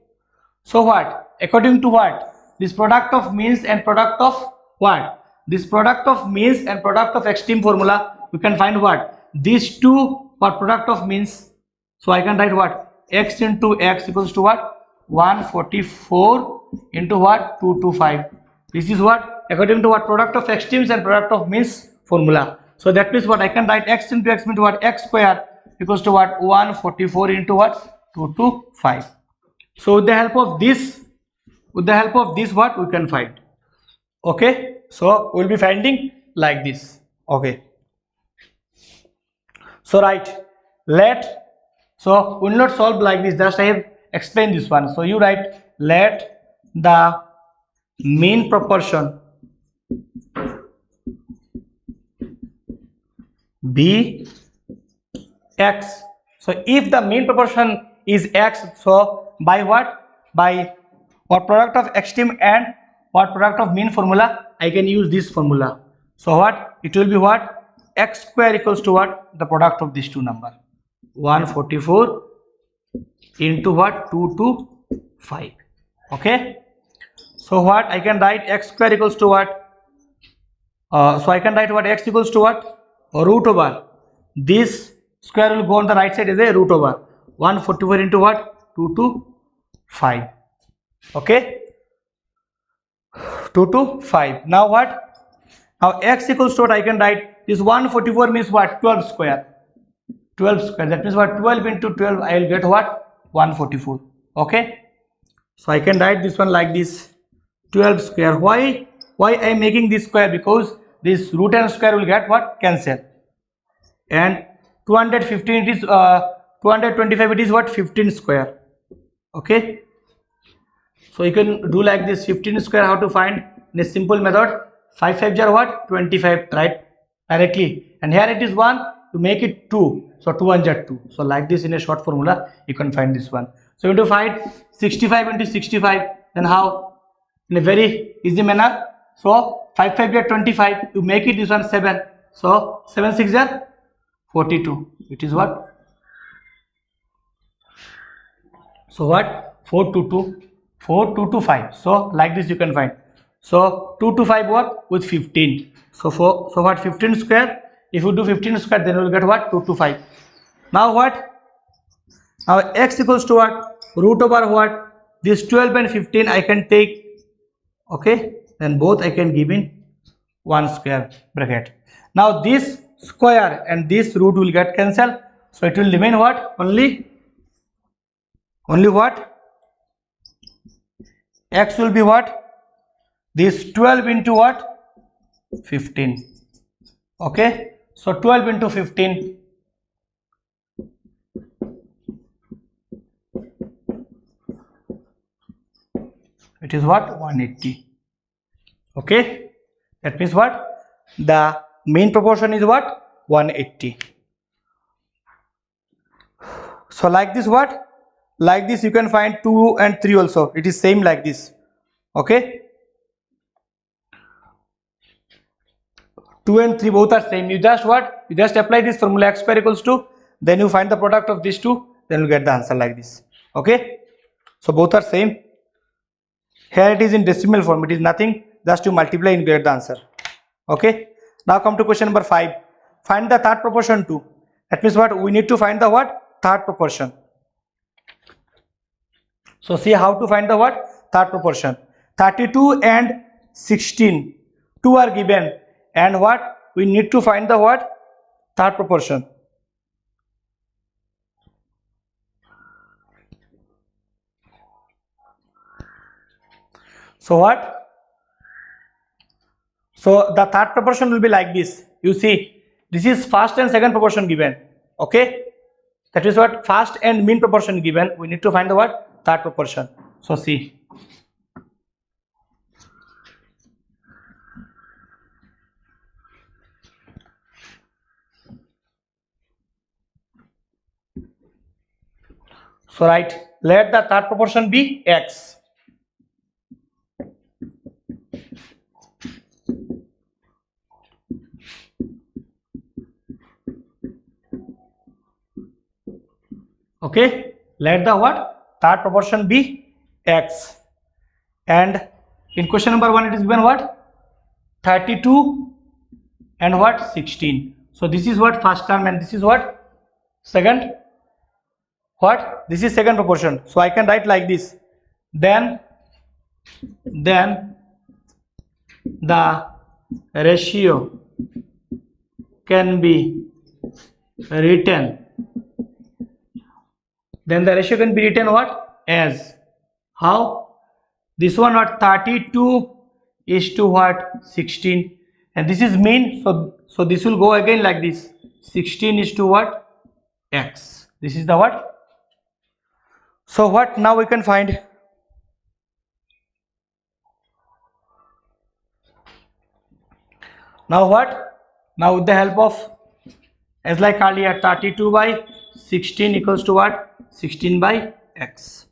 so what, according to what, this product of means and product of what, this product of means and product of extreme formula, we can find what, these two what, product of means. So I can write what, x into x equals to what, 144 into what, 225. This is what, according to what, product of extremes and product of means formula. So that means what, I can write x into x into what, x square equals to what, 144 into what, 225. So with the help of this what, we can find. Okay, so we will be finding like this. Okay, so right, let So we will not solve like this, just I have explained this one. So you write, let the mean proportion be x. So if the mean proportion is x, so by what? By what product of extreme and what product of mean formula, I can use this formula. So what? It will be what? X square equals to what? The product of these two number. 144 into what? 225. Okay. So what? I can write x square equals to what? So I can write what? X equals to what? Root over. This square will go on the right side as a root over. 144 into what? 225. Okay. 225. Now what? Now x equals to what? I can write this 144 means what? 12 square. 12 square. That means what? 12 into 12. I will get what? 144. Okay. So I can write this one like this. 12 square. Why I am making this square? Because this root and square will get what? Cancel. And 215 it is 225 it is what? 15 square. Okay. So you can do like this. 15 square how to find? In a simple method. 5 5 are what? 25, right? Directly. And here it is 1, to make it 2. So 2 1 are 2. So like this in a short formula you can find this one. So you have to find 65 into 65. Then how? In a very easy manner. So 5 5 are 25. You make it this one 7. So 7 6 are 42. It is what? So what? 4225. So like this you can find. So 225 what? With 15. So what? 15 square. If you do 15 square, then you will get what? 225. Now what? Now x equals to what? Root over what? This 12 and 15 I can take. Okay. Then both I can give in 1 square bracket. Now this square and this root will get cancelled. So it will remain what? Only what? X will be what? This 12 into what? 15. Okay. So 12 into 15. It is what? 180. Okay. That means what? The mean proportion is what? 180. So like this what? Like this you can find 2 and 3 also. It is same like this. Okay. 2 and 3 both are same. You just what? You just apply this formula, x square equals to, then you find the product of these two, then you get the answer like this. Okay. So both are same. Here it is in decimal form. It is nothing. Just to multiply and get the answer. Okay. Now come to question number 5. Find the third proportion 2. That means what? We need to find the what? Third proportion. So see how to find the what? Third proportion. 32 and 16. 2 are given. And what? We need to find the what? Third proportion. So what? So the third proportion will be like this. You see, this is first and second proportion given. Okay. That is what? First and mean proportion given. We need to find the what? Third proportion. So see. So right, let the third proportion be x. Okay, let the what? Third proportion be x. And in question number 1 it is given what? 32 and what? 16. So this is what? First term, and this is what? Second. What? This is second proportion. So I can write like this. Then the ratio can be written. Then the ratio can be written what? As. How? This one what? 32 is to what? 16. And this is mean. So this will go again like this. 16 is to what? X. This is the what? So what now we can find? Now what? Now with the help of, as like earlier, 32 by 16 equals to what? 16 by x.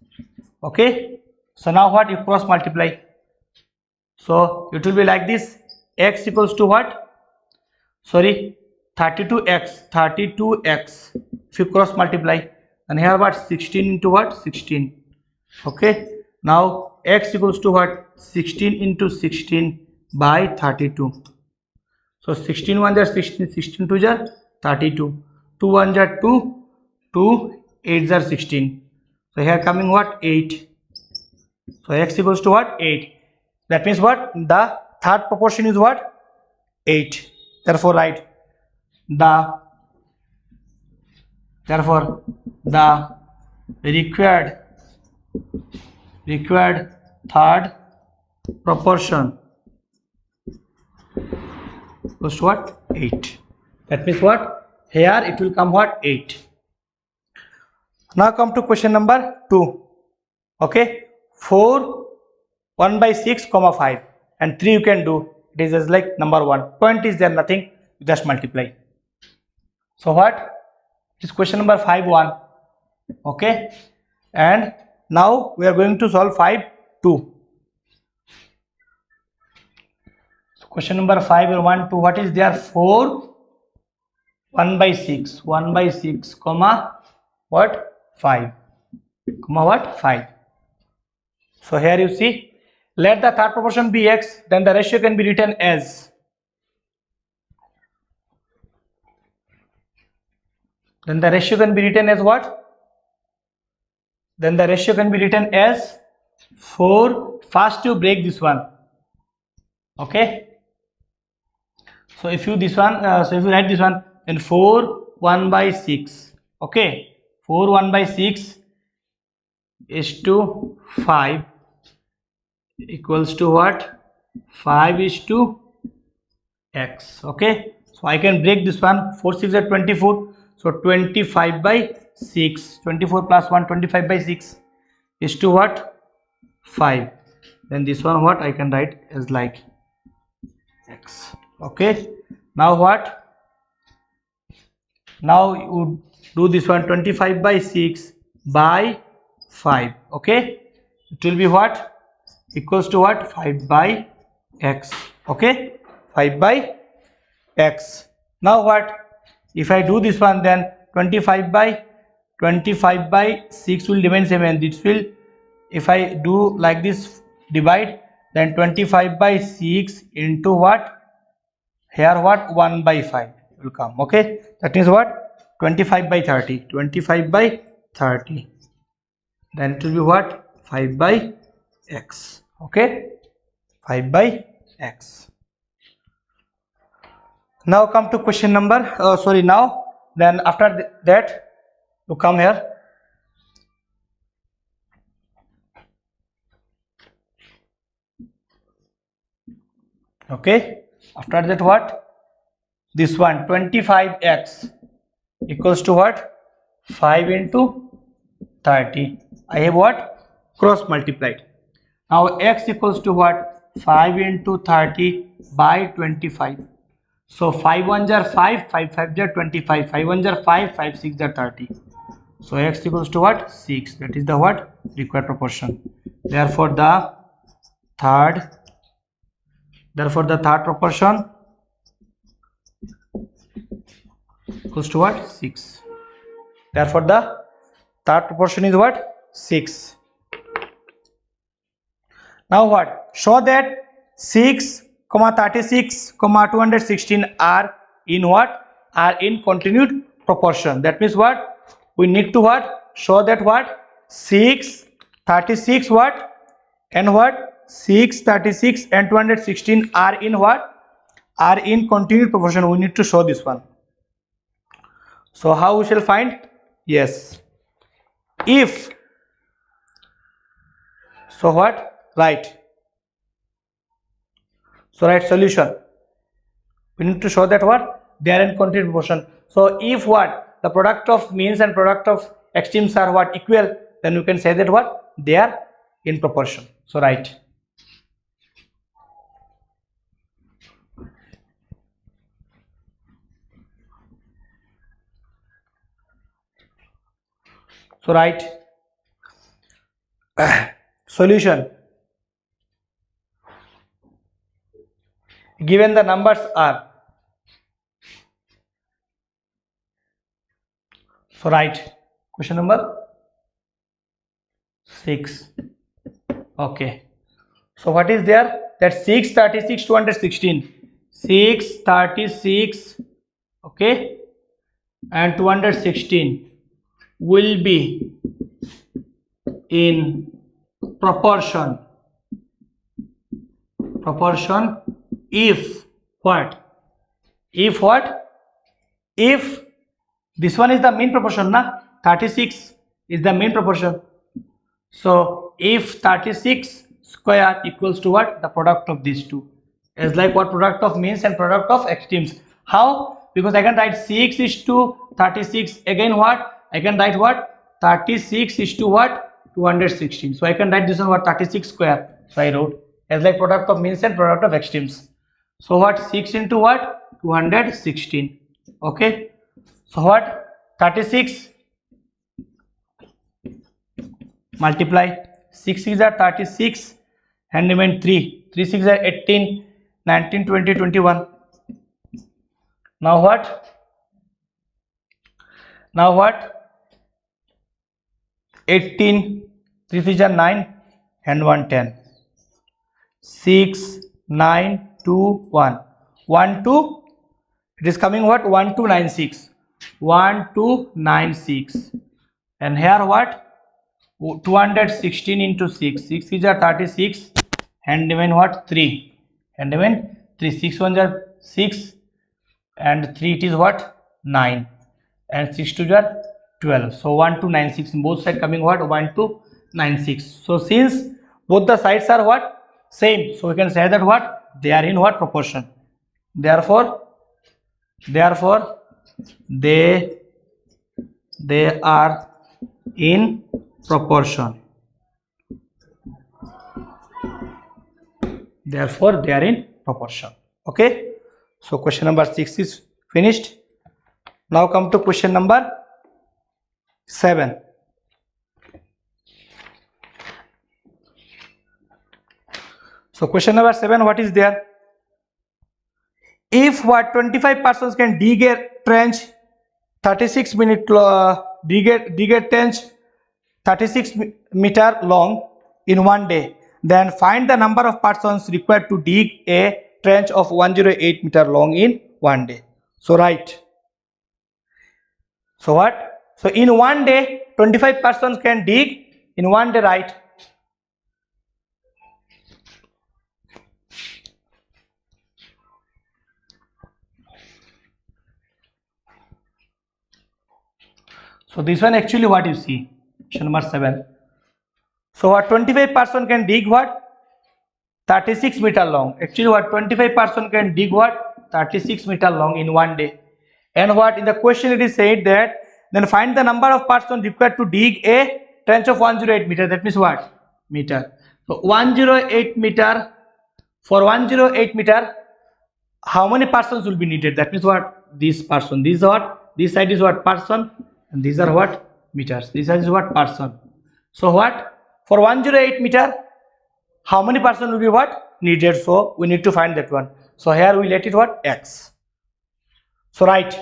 Okay. So now what? You cross multiply. So it will be like this. X equals to what? Sorry, 32x. If you cross multiply, and here what? 16 into what? 16. Okay. Now x equals to what? 16 into 16 by 32. So 16 1 are 16, 16 2 are 32, 2 1 are 2, 2 8 are 16. So here coming what? 8. So x equals to what? 8. That means what? The third proportion is what? 8. Therefore write the required third proportion equals to what? 8. That means what? Here it will come what? 8. Now come to question number 2. Okay, 4 1 by 6 comma 5 and 3 you can do. It is just like number 1. Point is there nothing, just multiply. So what? This question number 5 1. Okay, and now we are going to solve 5 2. So question number 5 1 2. What is there? 4 1 by 6 comma what? 5 comma what? 5. So here you see, let the third proportion be x, then the ratio can be written as, what? Then the ratio can be written as 4. First you break this one. Okay. So if you write this one, then 4 1 by 6. Okay. 4 1 by 6 is to 5 equals to what? 5 is to x. Okay. So I can break this one. 4 6 are 24. So 25 by 6. 24 plus 1, 25 by 6 is to what? 5. Then this one what? I can write as like x. Okay. Now what? Now you do this one, 25 by 6 by 5. Okay. It will be what? Equals to what? 5 by x. Okay. 5 by x. Now what? If I do this one, then 25 by 6 will remain same, and this will, if I do like this, divide, then 25 by 6 into what? Here what? 1 by 5 will come. Okay. That means what? 25 by 30. 25 by 30. Then it will be what? 5 by x. Okay. 5 by x. Now come to question number, now then after that you come here. Okay. After that what? This one, 25x equals to what? 5 into 30. I have what? Cross multiplied. Now x equals to what? 5 into 30 by 25. So 5 1s are 5, 5 5s are 25, 5 1s are 5, 5 6s are 30. So x equals to what? 6. That is the what? Required proportion. Therefore the third proportion equals to what? 6. Therefore the third proportion is what? 6. Now what? Show that 6, 36, 216 are in what? Are in continued proportion. That means what? We need to what? Show that what? 6, 36 what? And what? 6, 36 and 216 are in what? Are in continued proportion. We need to show this one. So how we shall find? Yes. If, so what? Right. So write solution. We need to show that what? They are in continued proportion. So if what? the product of means and product of extremes are what equal, then you can say that what they are in proportion. So right. So right. Solution. Given the numbers are, so right, question number 6. Okay, so what is there? That 636 216, 636, okay, and 216 will be in proportion if what? If what? If this one is the mean proportion, na? 36 is the mean proportion. So if 36 square equals to what? The product of these two. Is like what? Product of means and product of extremes. How? Because I can write 6 is to 36. Again what? I can write what? 36 is to what? 216. So I can write this one what? 36 square. So I wrote as like product of means and product of extremes. So what? 6 into what? 216. Okay. So what? 36 multiply 6 6 are 36 and remain 3 3 6 are 18 19 20 21. Now what? 18 3 3 are 9 and 1 10. 6 9 2 1 1 2, it is coming what? 1296 1296. And here what? 216 into 6 6 is 36 and remain what? 3 and remain 3 6 1 are 6 and 3 it is what? 9 and 6 2 are 12. So 1296, both sides coming what? 1296. So since both the sides are what? Same, so we can say that what? They are in what? Proportion. Therefore they are in proportion. Therefore they are in proportion. Okay, so question number 6 is finished. Now come to question number 7. So question number 7, what is there? If what? 25 persons can dig a trench 36 dig a trench 36 meter long in one day, then find the number of persons required to dig a trench of 108 meter long in one day. So right. So what? So in one day 25 persons can dig in one day, right? So this one actually what you see, question number 7. So what? 25 person can dig what? 36 meter long. Actually what? 25 person can dig what? 36 meter long in one day. And what? In the question it is said that then find the number of persons required to dig a trench of 108 meter. That means what? Meter. So 108 meter, for 108 meter, how many persons will be needed? That means what? This person. This is what? This side is what? Person. And these are what? Meters. This is what? Person. So what? For 108 meter, how many person will be what? Needed. So we need to find that one. So here we let it what? X. So right.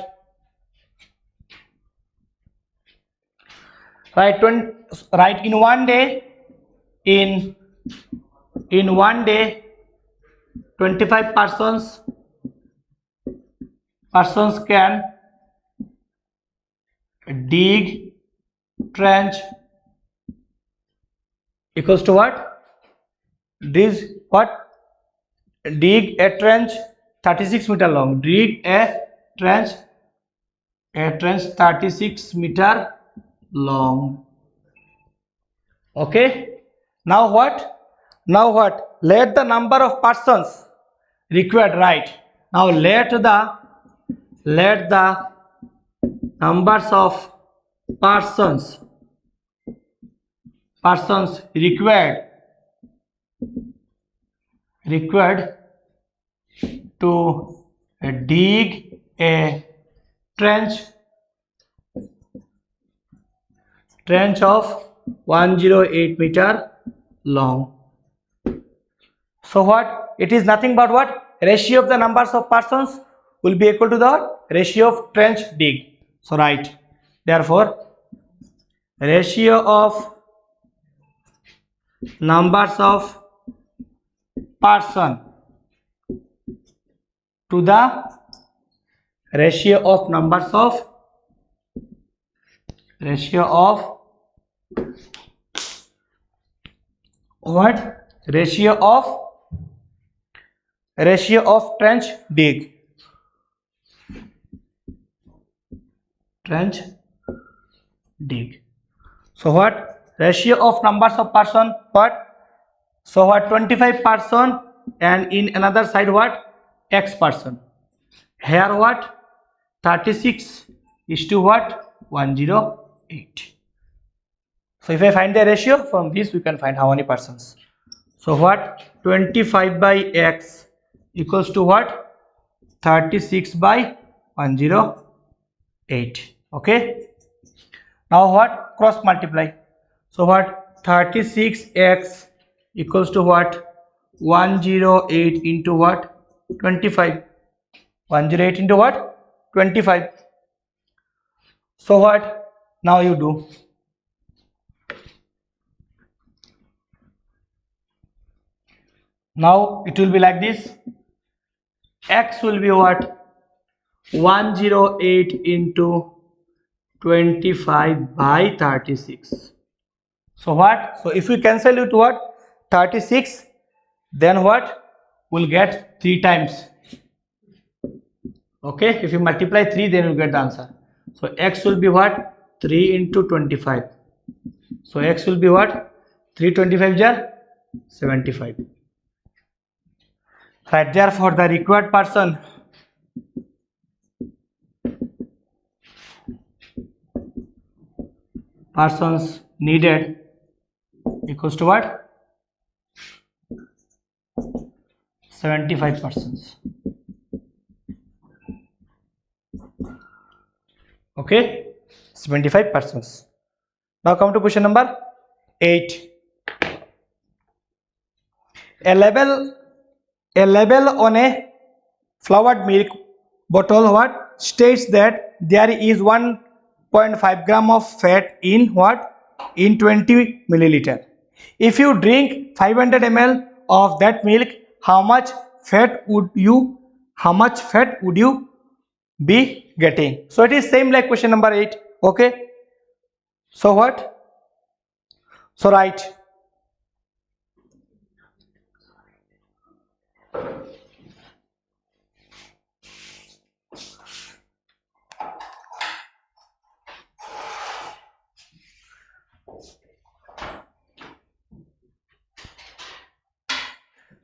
Right in one day, in one day 25 persons can dig trench equals to what? This what? Dig a trench 36 meter long. Dig a trench 36 meter long. Okay. Now what? Let the number of persons required, right? Now let the numbers of persons required to dig a trench of 108 meter long. So what? It is nothing but what? Ratio of the numbers of persons will be equal to the ratio of trench dig. So right, therefore ratio of numbers of person to the ratio of numbers of what? Ratio of trench dig. So what? Ratio of numbers of person, what? So what? 25 person, and in another side what? X person. Here what? 36 is to what? 108. So if I find the ratio, from this we can find how many persons. So what? 25 by X equals to what? 36 by 108. Okay, now what? Cross multiply. So what? 36x equals to what? 108 into what? 25. 108 into what? 25. So what? Now you do. Now it will be like this. X will be what? 108 into 25 by 36. So what? So if we cancel it, what? 36, then what? We'll get 3 times. Okay, if you multiply 3, then you get the answer. So x will be what? 3 into 25. So x will be what? 325 jar 75. Right, therefore the required persons needed equals to what? 75 persons. Okay, 75 persons. Now come to question number 8. A label on a flavored milk bottle what states that there is 1.5 gram of fat in what? In 20 milliliter. If you drink 500 ml of that milk, how much fat would you be getting? So it is same like question number 8. Okay, so what? So right,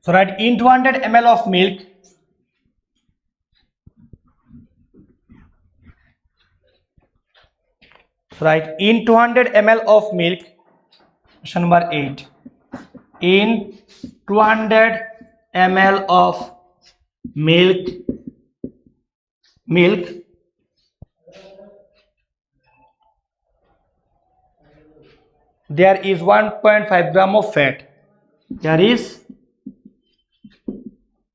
so write in 200 ml of milk, so write in 200 ml of milk. Question number 8. In 200 ml of milk there is 1.5 gram of fat. There is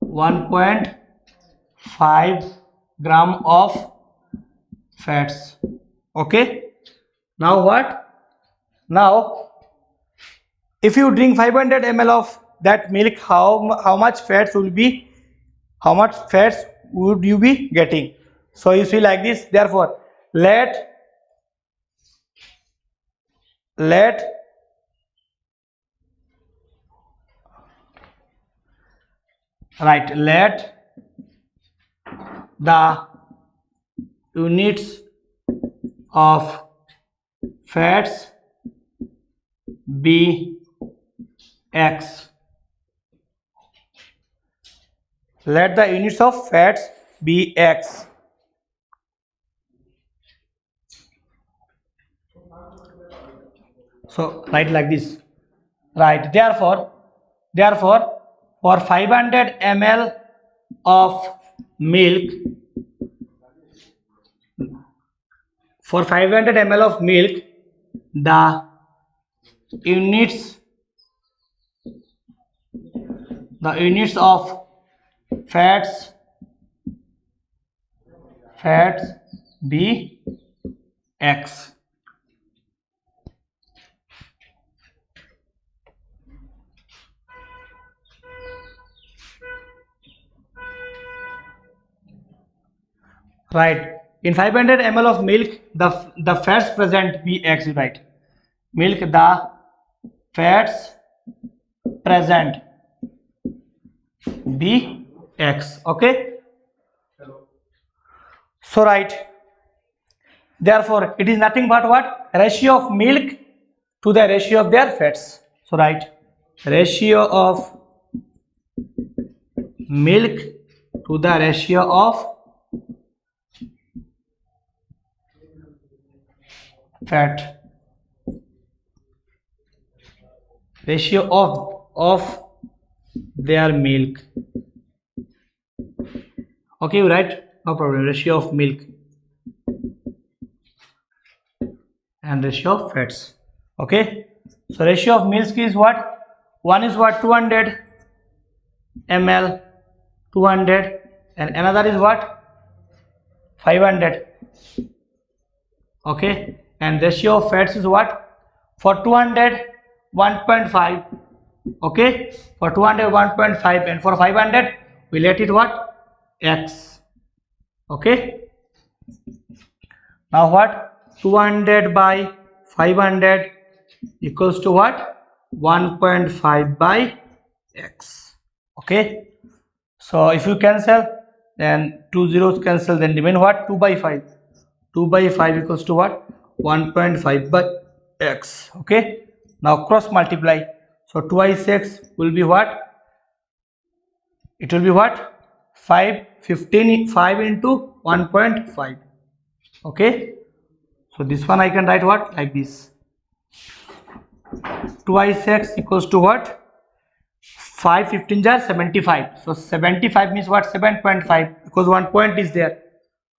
1.5 gram of fats. Okay, now what? Now if you drink 500 ml of that milk, how much fats would you be getting? So you see like this. Therefore let the units of fats be x. Let the units of fats be x. So write like this. Right. Therefore, for 500 ml of milk, the units of fats be x. Right. In 500 ml of milk, the fats present be x. Right. Milk, the fats present be x. Okay. So right. Therefore, it is nothing but what? Ratio of milk to the ratio of their fats. So right. Ratio of milk to the ratio of fat. Ratio of their milk. Okay, you write, no problem. Ratio of milk and ratio of fats. Okay, so ratio of milk is what? One is what? 200 ml, 200, and another is what? 500. Okay, and ratio of fats is what? For 200, 1.5. Okay, for 200, 1.5, and for 500 we let it what? X. Okay, now what? 200 by 500 equals to what? 1.5 by x. Okay, so if you cancel, then 2 zeros cancel, then remain what? 2 by 5. 2 by 5 equals to what? 1.5 by x. Okay, now cross multiply. So 2x will be what? It will be what? 5 into 1.5. Okay, so this one I can write what? Like this. 2x equals to what? 5 15 are 75. So 75 means what? 7.5, because 1 point is there.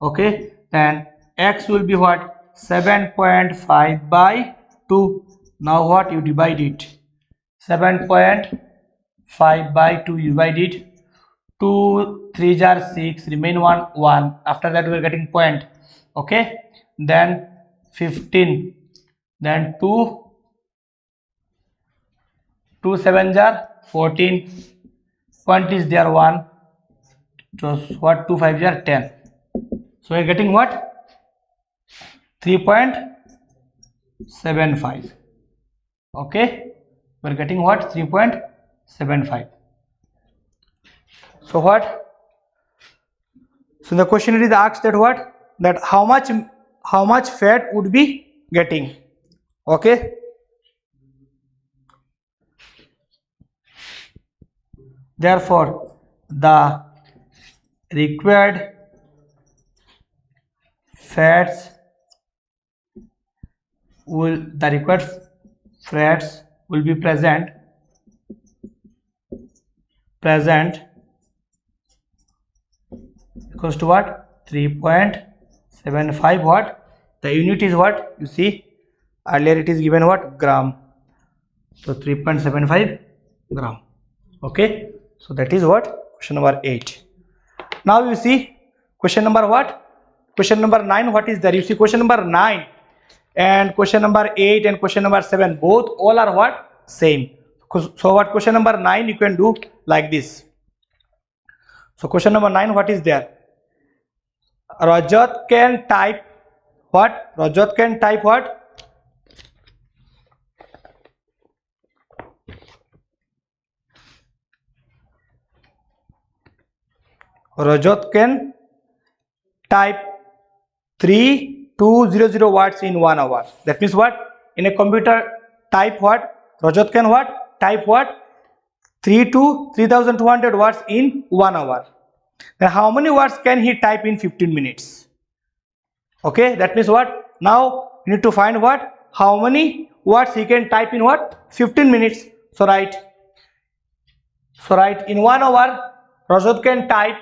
Okay, and x will be what? 7.5 by 2. Now what? You divide it. 7.5 by 2, you divide it. 2 3 are 6, remain 1. After that we are getting point. Okay, then 15, then 2 7 are 14, point is there 1. So what? 2 5 are 10. So we are getting what? 3.75. Okay, we are getting what? 3.75. So what? So the question is asked that what? That how much fat would be getting. Okay, therefore the required fats will be present equals to what? 3.75. what? The unit is what? You see, earlier it is given what? Gram. So 3.75 gram. Okay, so that is what? Question number 8. Now you see question number what? Question number 9. What is there? You see question number 9 and question number 8 and question number 7, both all are what? Same. So what? Question number 9 you can do like this. So question number 9, what is there? Rajat can type what? Rajat can type what? Rajat can type 3200 words in 1 hour. That means what? In a computer, type what? Rajat can what? Type what? 3200 words in 1 hour. Then how many words can he type in 15 minutes? Okay, that means what? Now you need to find what? How many words he can type in what? 15 minutes. So write in 1 hour Rajat can type,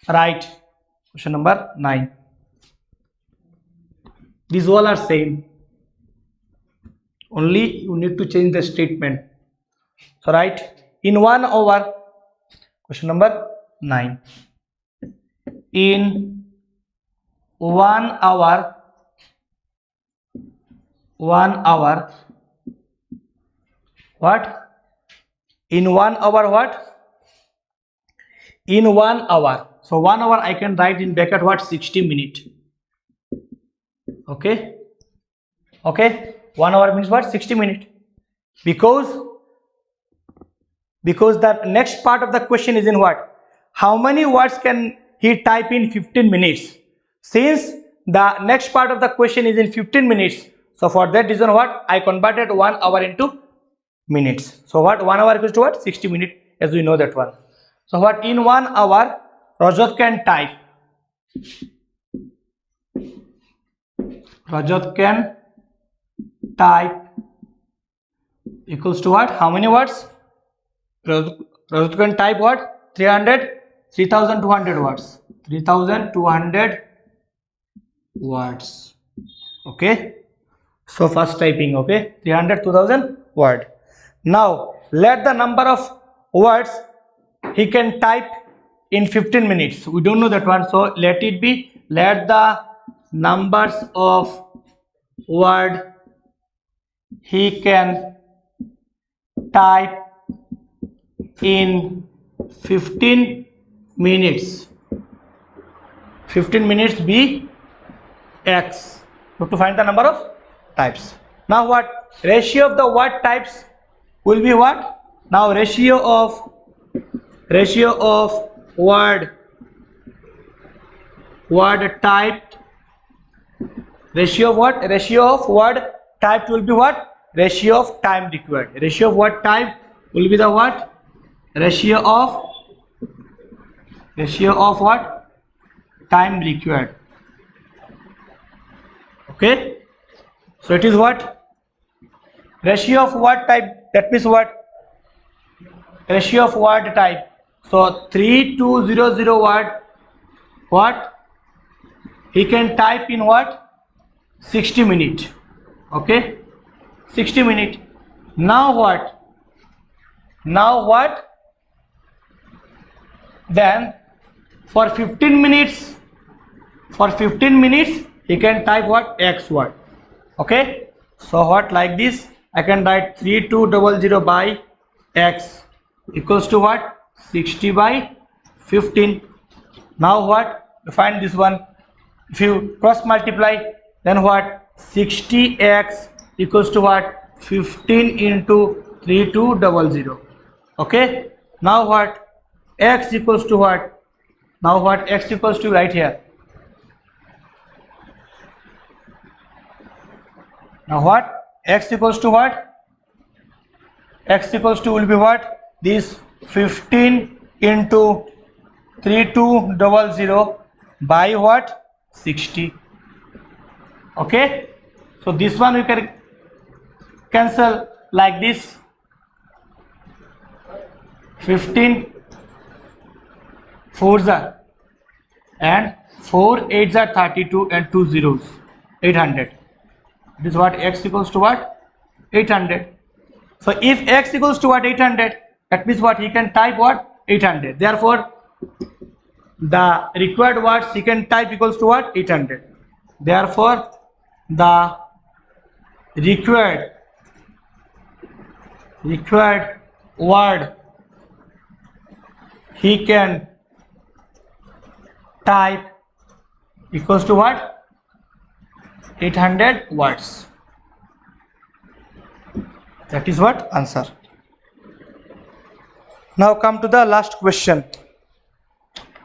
right? Question number 9. These all are same, only you need to change the statement. So write in 1 hour. Question number 9. In 1 hour, what? In 1 hour what? In 1 hour. So 1 hour I can write in bracket what? 60 minutes. Okay. 1 hour means what? 60 minutes. Because the next part of the question is in what? How many words can he type in 15 minutes? Since the next part of the question is in 15 minutes, so for that reason what? I converted 1 hour into minutes. So what? 1 hour equals to what? 60 minutes, as we know that one. So what? In 1 hour Rajat can type. Rajat can type equals to what? How many words? Rajat can type what? 3,200 words. 3,200 words. Okay. So first typing. Okay. 300, 2,000 word. Now let the number of words he can type in 15 minutes. We don't know that one. So let it be. Let the numbers of word he can type in 15 minutes. 15 minutes be x. You have to find the number of types. Now what? Ratio of the word types will be what? Now ratio of word typed. Ratio of what? Ratio of word typed will be what? Ratio of time required. Ratio of word type will be the what? Ratio of what? Time required. Okay. So it is what? Ratio of word type. That means what? Ratio of word type. So 3200 word. What? He can type in what? 60 minutes. Okay. 60 minutes. Now what? Then for 15 minutes he can type what? X word. Okay. So what? Like this I can write 3200 by x equals to what? 60 by 15. Now what? To find this one, if you cross multiply, then what? 60x equals to what? 15 into 3200. Okay. Now what? X equals to what? Now what? X equals to right here. Now what? X equals to what? X equals to will be what? This 15 into 3200 by what? 60. Okay. So this one we can cancel like this. 15 4s are and 4 8s are 32 and 2 zeros 800. This is what? X equals to what? 800. So if x equals to what? 800, that means what? He can type what? 800. Therefore the required words he can type equals to what? 800. Therefore the required word he can type equals to what? 800 words. That is what? Answer. Now come to the last question.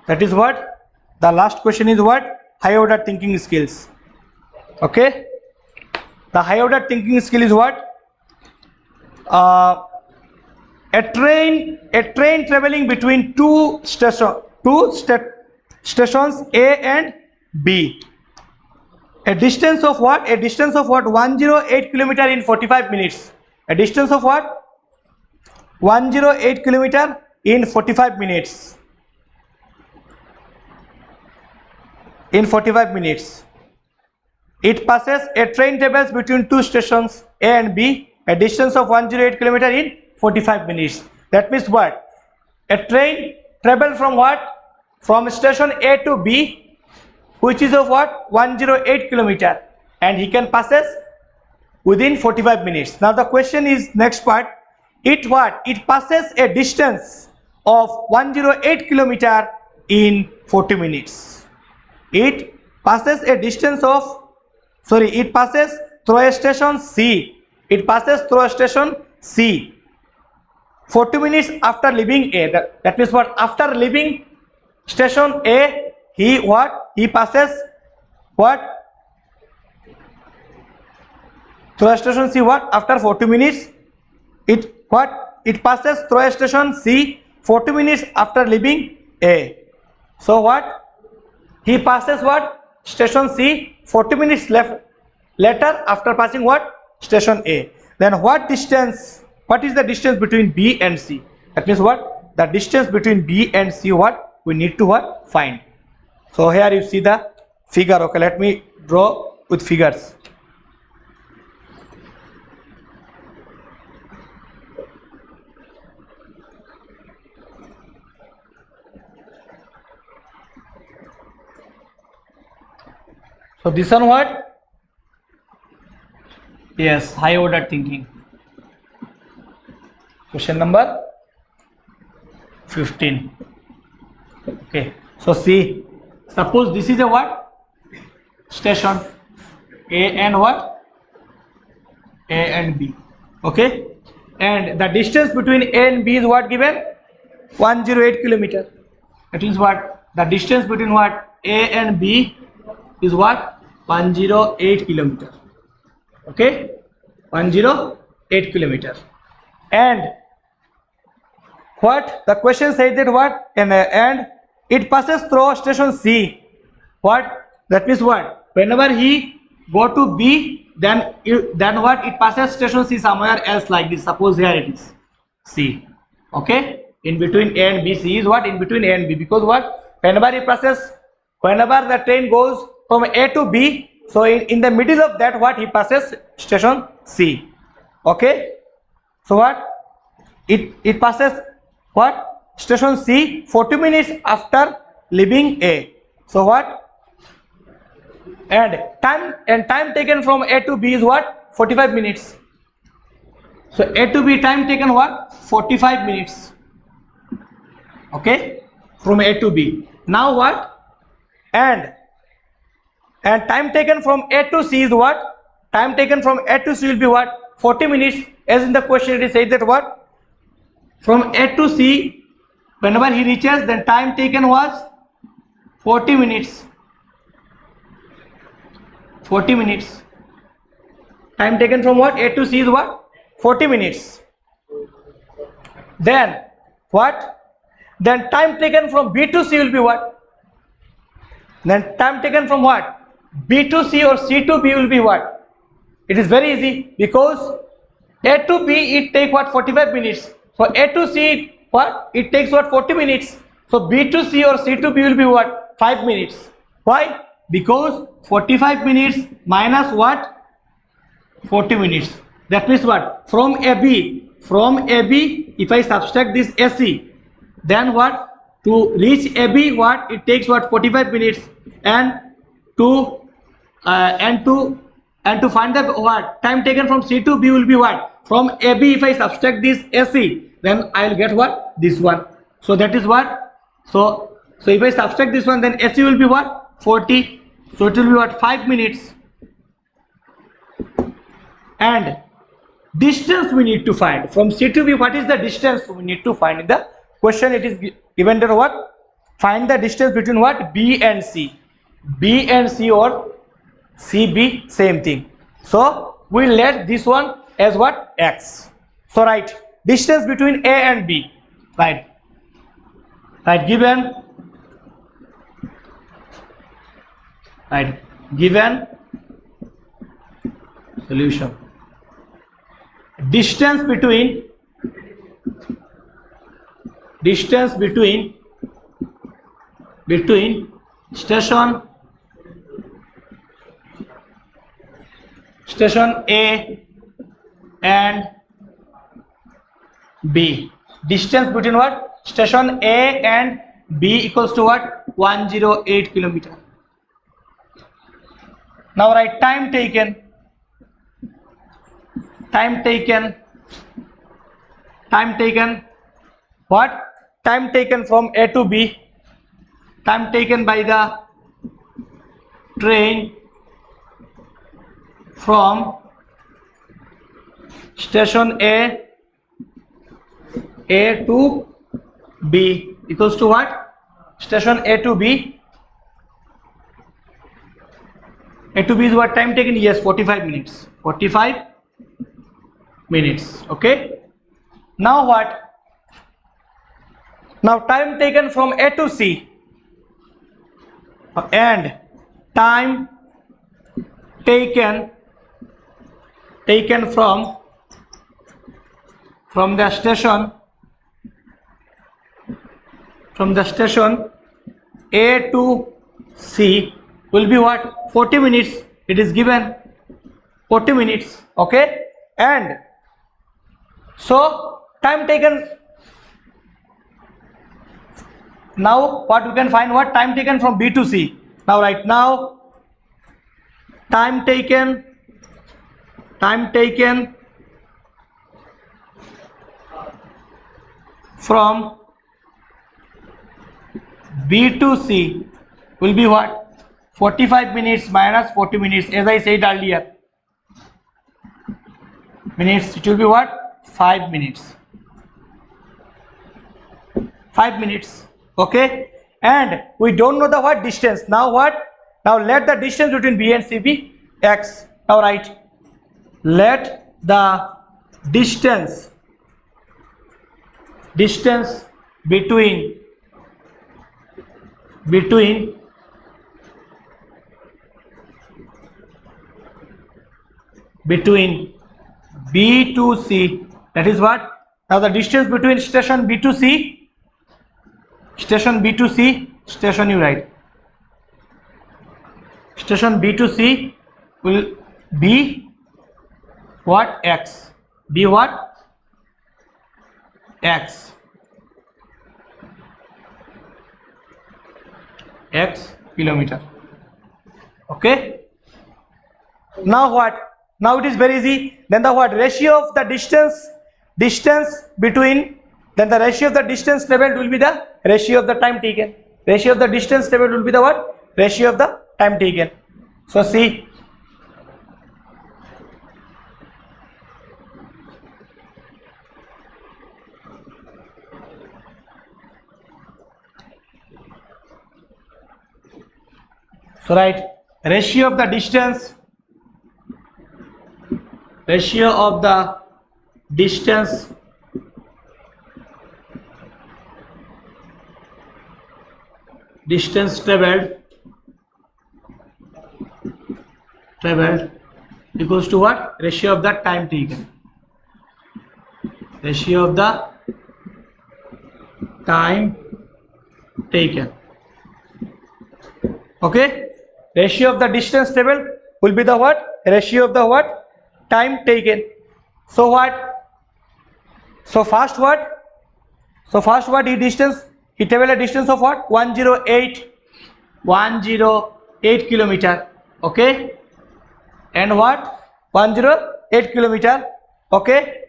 That is what? The last question is what? High order thinking skills. Okay. The high order thinking skill is what? A train traveling between two stations A and B. A distance of what? A distance of what? 108 kilometer in 45 minutes. A distance of what? 108 kilometer in 45 minutes. In 45 minutes. It passes a train travels between two stations A and B, a distance of 108 kilometer in 45 minutes. That means what? A train travel from what? From station A to B, which is of what? 108 kilometer, and he can passes within 45 minutes. Now the question is next part. It what? It passes a distance of 108 kilometer in 40 minutes. It passes a distance of it passes through a station C. It passes through a station C 40 minutes after leaving A. That means what? After leaving station A, he what? He passes what? Through a station C what? After 40 minutes. It what? It passes through a station C 40 minutes after leaving A. So what? He passes what? Station C 40 minutes later after passing what? Station A. Then what distance? What is the distance between B and C? That means what? The distance between B and C what? We need to what? Find. So here you see the figure. Okay, let me draw with figures. So this one what? Yes, high order thinking. Question number 15. Okay, so see, suppose this is a what? Station A and what? A and B. Okay, and the distance between A and B is what given? 108 kilometer. That is what? The distance between what? A and B is what? 108 kilometer. Okay, 108 kilometer. And what? The question says that what? And it passes through station C. What? That means what? Whenever he go to B, then what? It passes station C somewhere else like this. Suppose here it is C. Okay, in between A and B. C is what? In between A and B, because what? Whenever the train goes from A to B, so in the middle of that what? He passes station C. Okay, so what? It passes what? Station C 40 minutes after leaving A. So what? And time taken from A to B is what? 45 minutes. So A to B time taken what? 45 minutes. Okay, from A to B. Now what? And time taken from A to C is what? Time taken from A to C will be what? 40 minutes. As in the question it says that what? From A to C, whenever he reaches, then time taken was 40 minutes. 40 minutes. Time taken from what? A to C is what? 40 minutes. Then what? Then time taken from B to C will be what? Then time taken from what? B to C or C to B will be what? It is very easy, because A to B it take what? 45 minutes. So A to C what? It takes what? 40 minutes. So B to C or C to B will be what? 5 minutes. Why? Because 45 minutes minus what? 40 minutes. That means what? From AB, if I subtract this AC, then what? To reach AB what? It takes what? 45 minutes. And to find the what? Time taken from C to B will be what? From AB, if I subtract this AC, then I will get what? This one. So that is what? So if I subtract this one, then AC will be what? 40. So it will be what? 5 minutes. And distance we need to find from C to B. What is the distance we need to find? In the question it is given there what? Find the distance between what? B and C. B and C or CB, same thing. So we let this one as what? X. So write distance between A and B. Right. Given solution. Distance between station A and B. Distance between what? Station A and B equals to what? 108 kilometer. Now write time taken. What? Time taken from A to B. Time taken by the train from station A to B equals to what? Station A to B. A to B is what time taken? Yes, 45 minutes. 45 minutes. Okay. Now what? Now time taken from A to C and time taken from the station A to C will be what? 40 minutes. It is given 40 minutes. Okay. And so time taken, now what we can find? What? Time taken from B to C. Now right now time taken from B to C will be what? 45 minutes minus 40 minutes, as I said earlier. Minutes, it will be what? 5 minutes. 5 minutes. Okay. And we don't know the what? Distance. Now what? Now let the distance between B and C be x. Now write, let the distance between B to C, that is what? Now the distance between station B to C, station you write, station B to C will be what? X. Be what? X kilometer. Okay. Now what? Now it is very easy. Then the what? Ratio of the distance between, then the ratio of the distance traveled will be the ratio of the time taken. Ratio of the distance traveled will be the what? Ratio of the time taken. So see, so write ratio of the distance traveled equals to what? Ratio of the time taken. Ratio of the time taken. Okay. Ratio of the distance traveled will be the what? Ratio of the what? Time taken. So what? So fast what? So fast what? He traveled a distance of what? 108 kilometer. Okay. And what? 108 kilometer. Okay.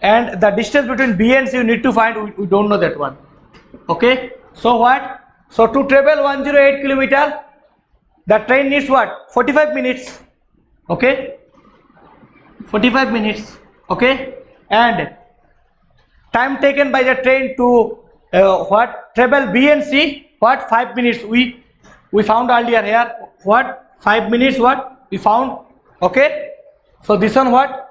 And the distance between B and C you need to find. We don't know that one. Okay. So what? So to travel 108 kilometer, the train needs what? 45 minutes. Okay. 45 minutes. Okay. And time taken by the train to what? Travel B and C, what? 5 minutes. We found earlier here. What? 5 minutes. What? We found. Okay. So this one what?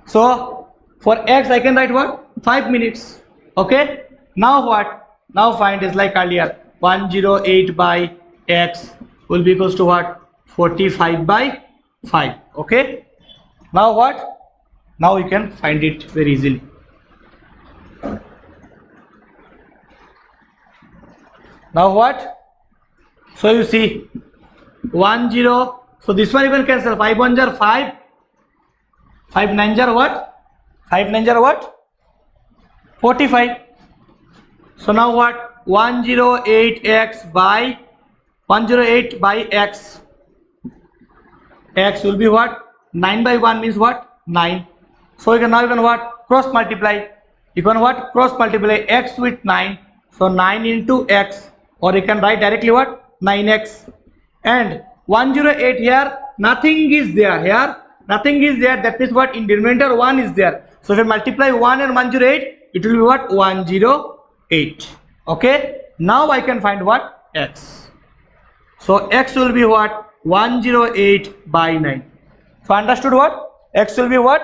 So for X I can write what? 5 minutes. Okay. Now what? Now find is like earlier. 108 by X will be equals to what? 45 by 5. Okay. Now what? Now you can find it very easily. Now what? So you see 1 0. So this one you can cancel. 5 1 are 5. 5 9 are what? 5 9 are what? 45. So now what? 108x by 108 by x. X will be what? 9 by 1 means what? 9. So you can now you can what? Cross multiply. You can what? Cross multiply x with 9. So 9 into x, or you can write directly what? 9x. And 108 here, nothing is there here. Nothing is there. That means what? In denominator 1 is there. So if you multiply 1 and 108, it will be what? 108. Okay. Now I can find what? X. So x will be what? 108 by 9. So understood what? X will be what?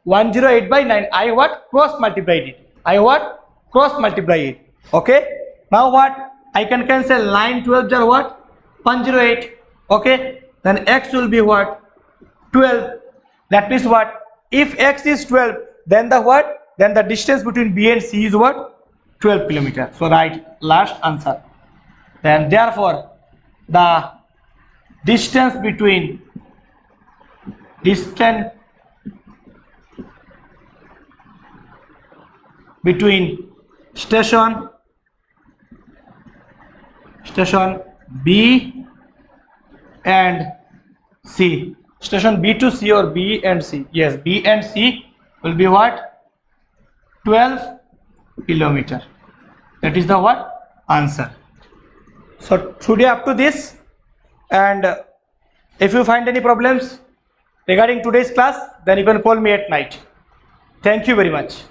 108 by 9. I what? Cross multiplied it. I what? Cross multiply it. Okay. Now what? I can cancel 9 12 are what? 108. Okay. Then x will be what? 12. That means what? If x is 12, then the what? Then the distance between B and C is what? 12 kilometers. So write last answer. Then therefore the distance between station B and C, station B to C or B and C, yes, B and C will be what? 12 kilometer. That is the what? Answer. So today up to this, and if you find any problems regarding today's class, then you can call me at night. Thank you very much.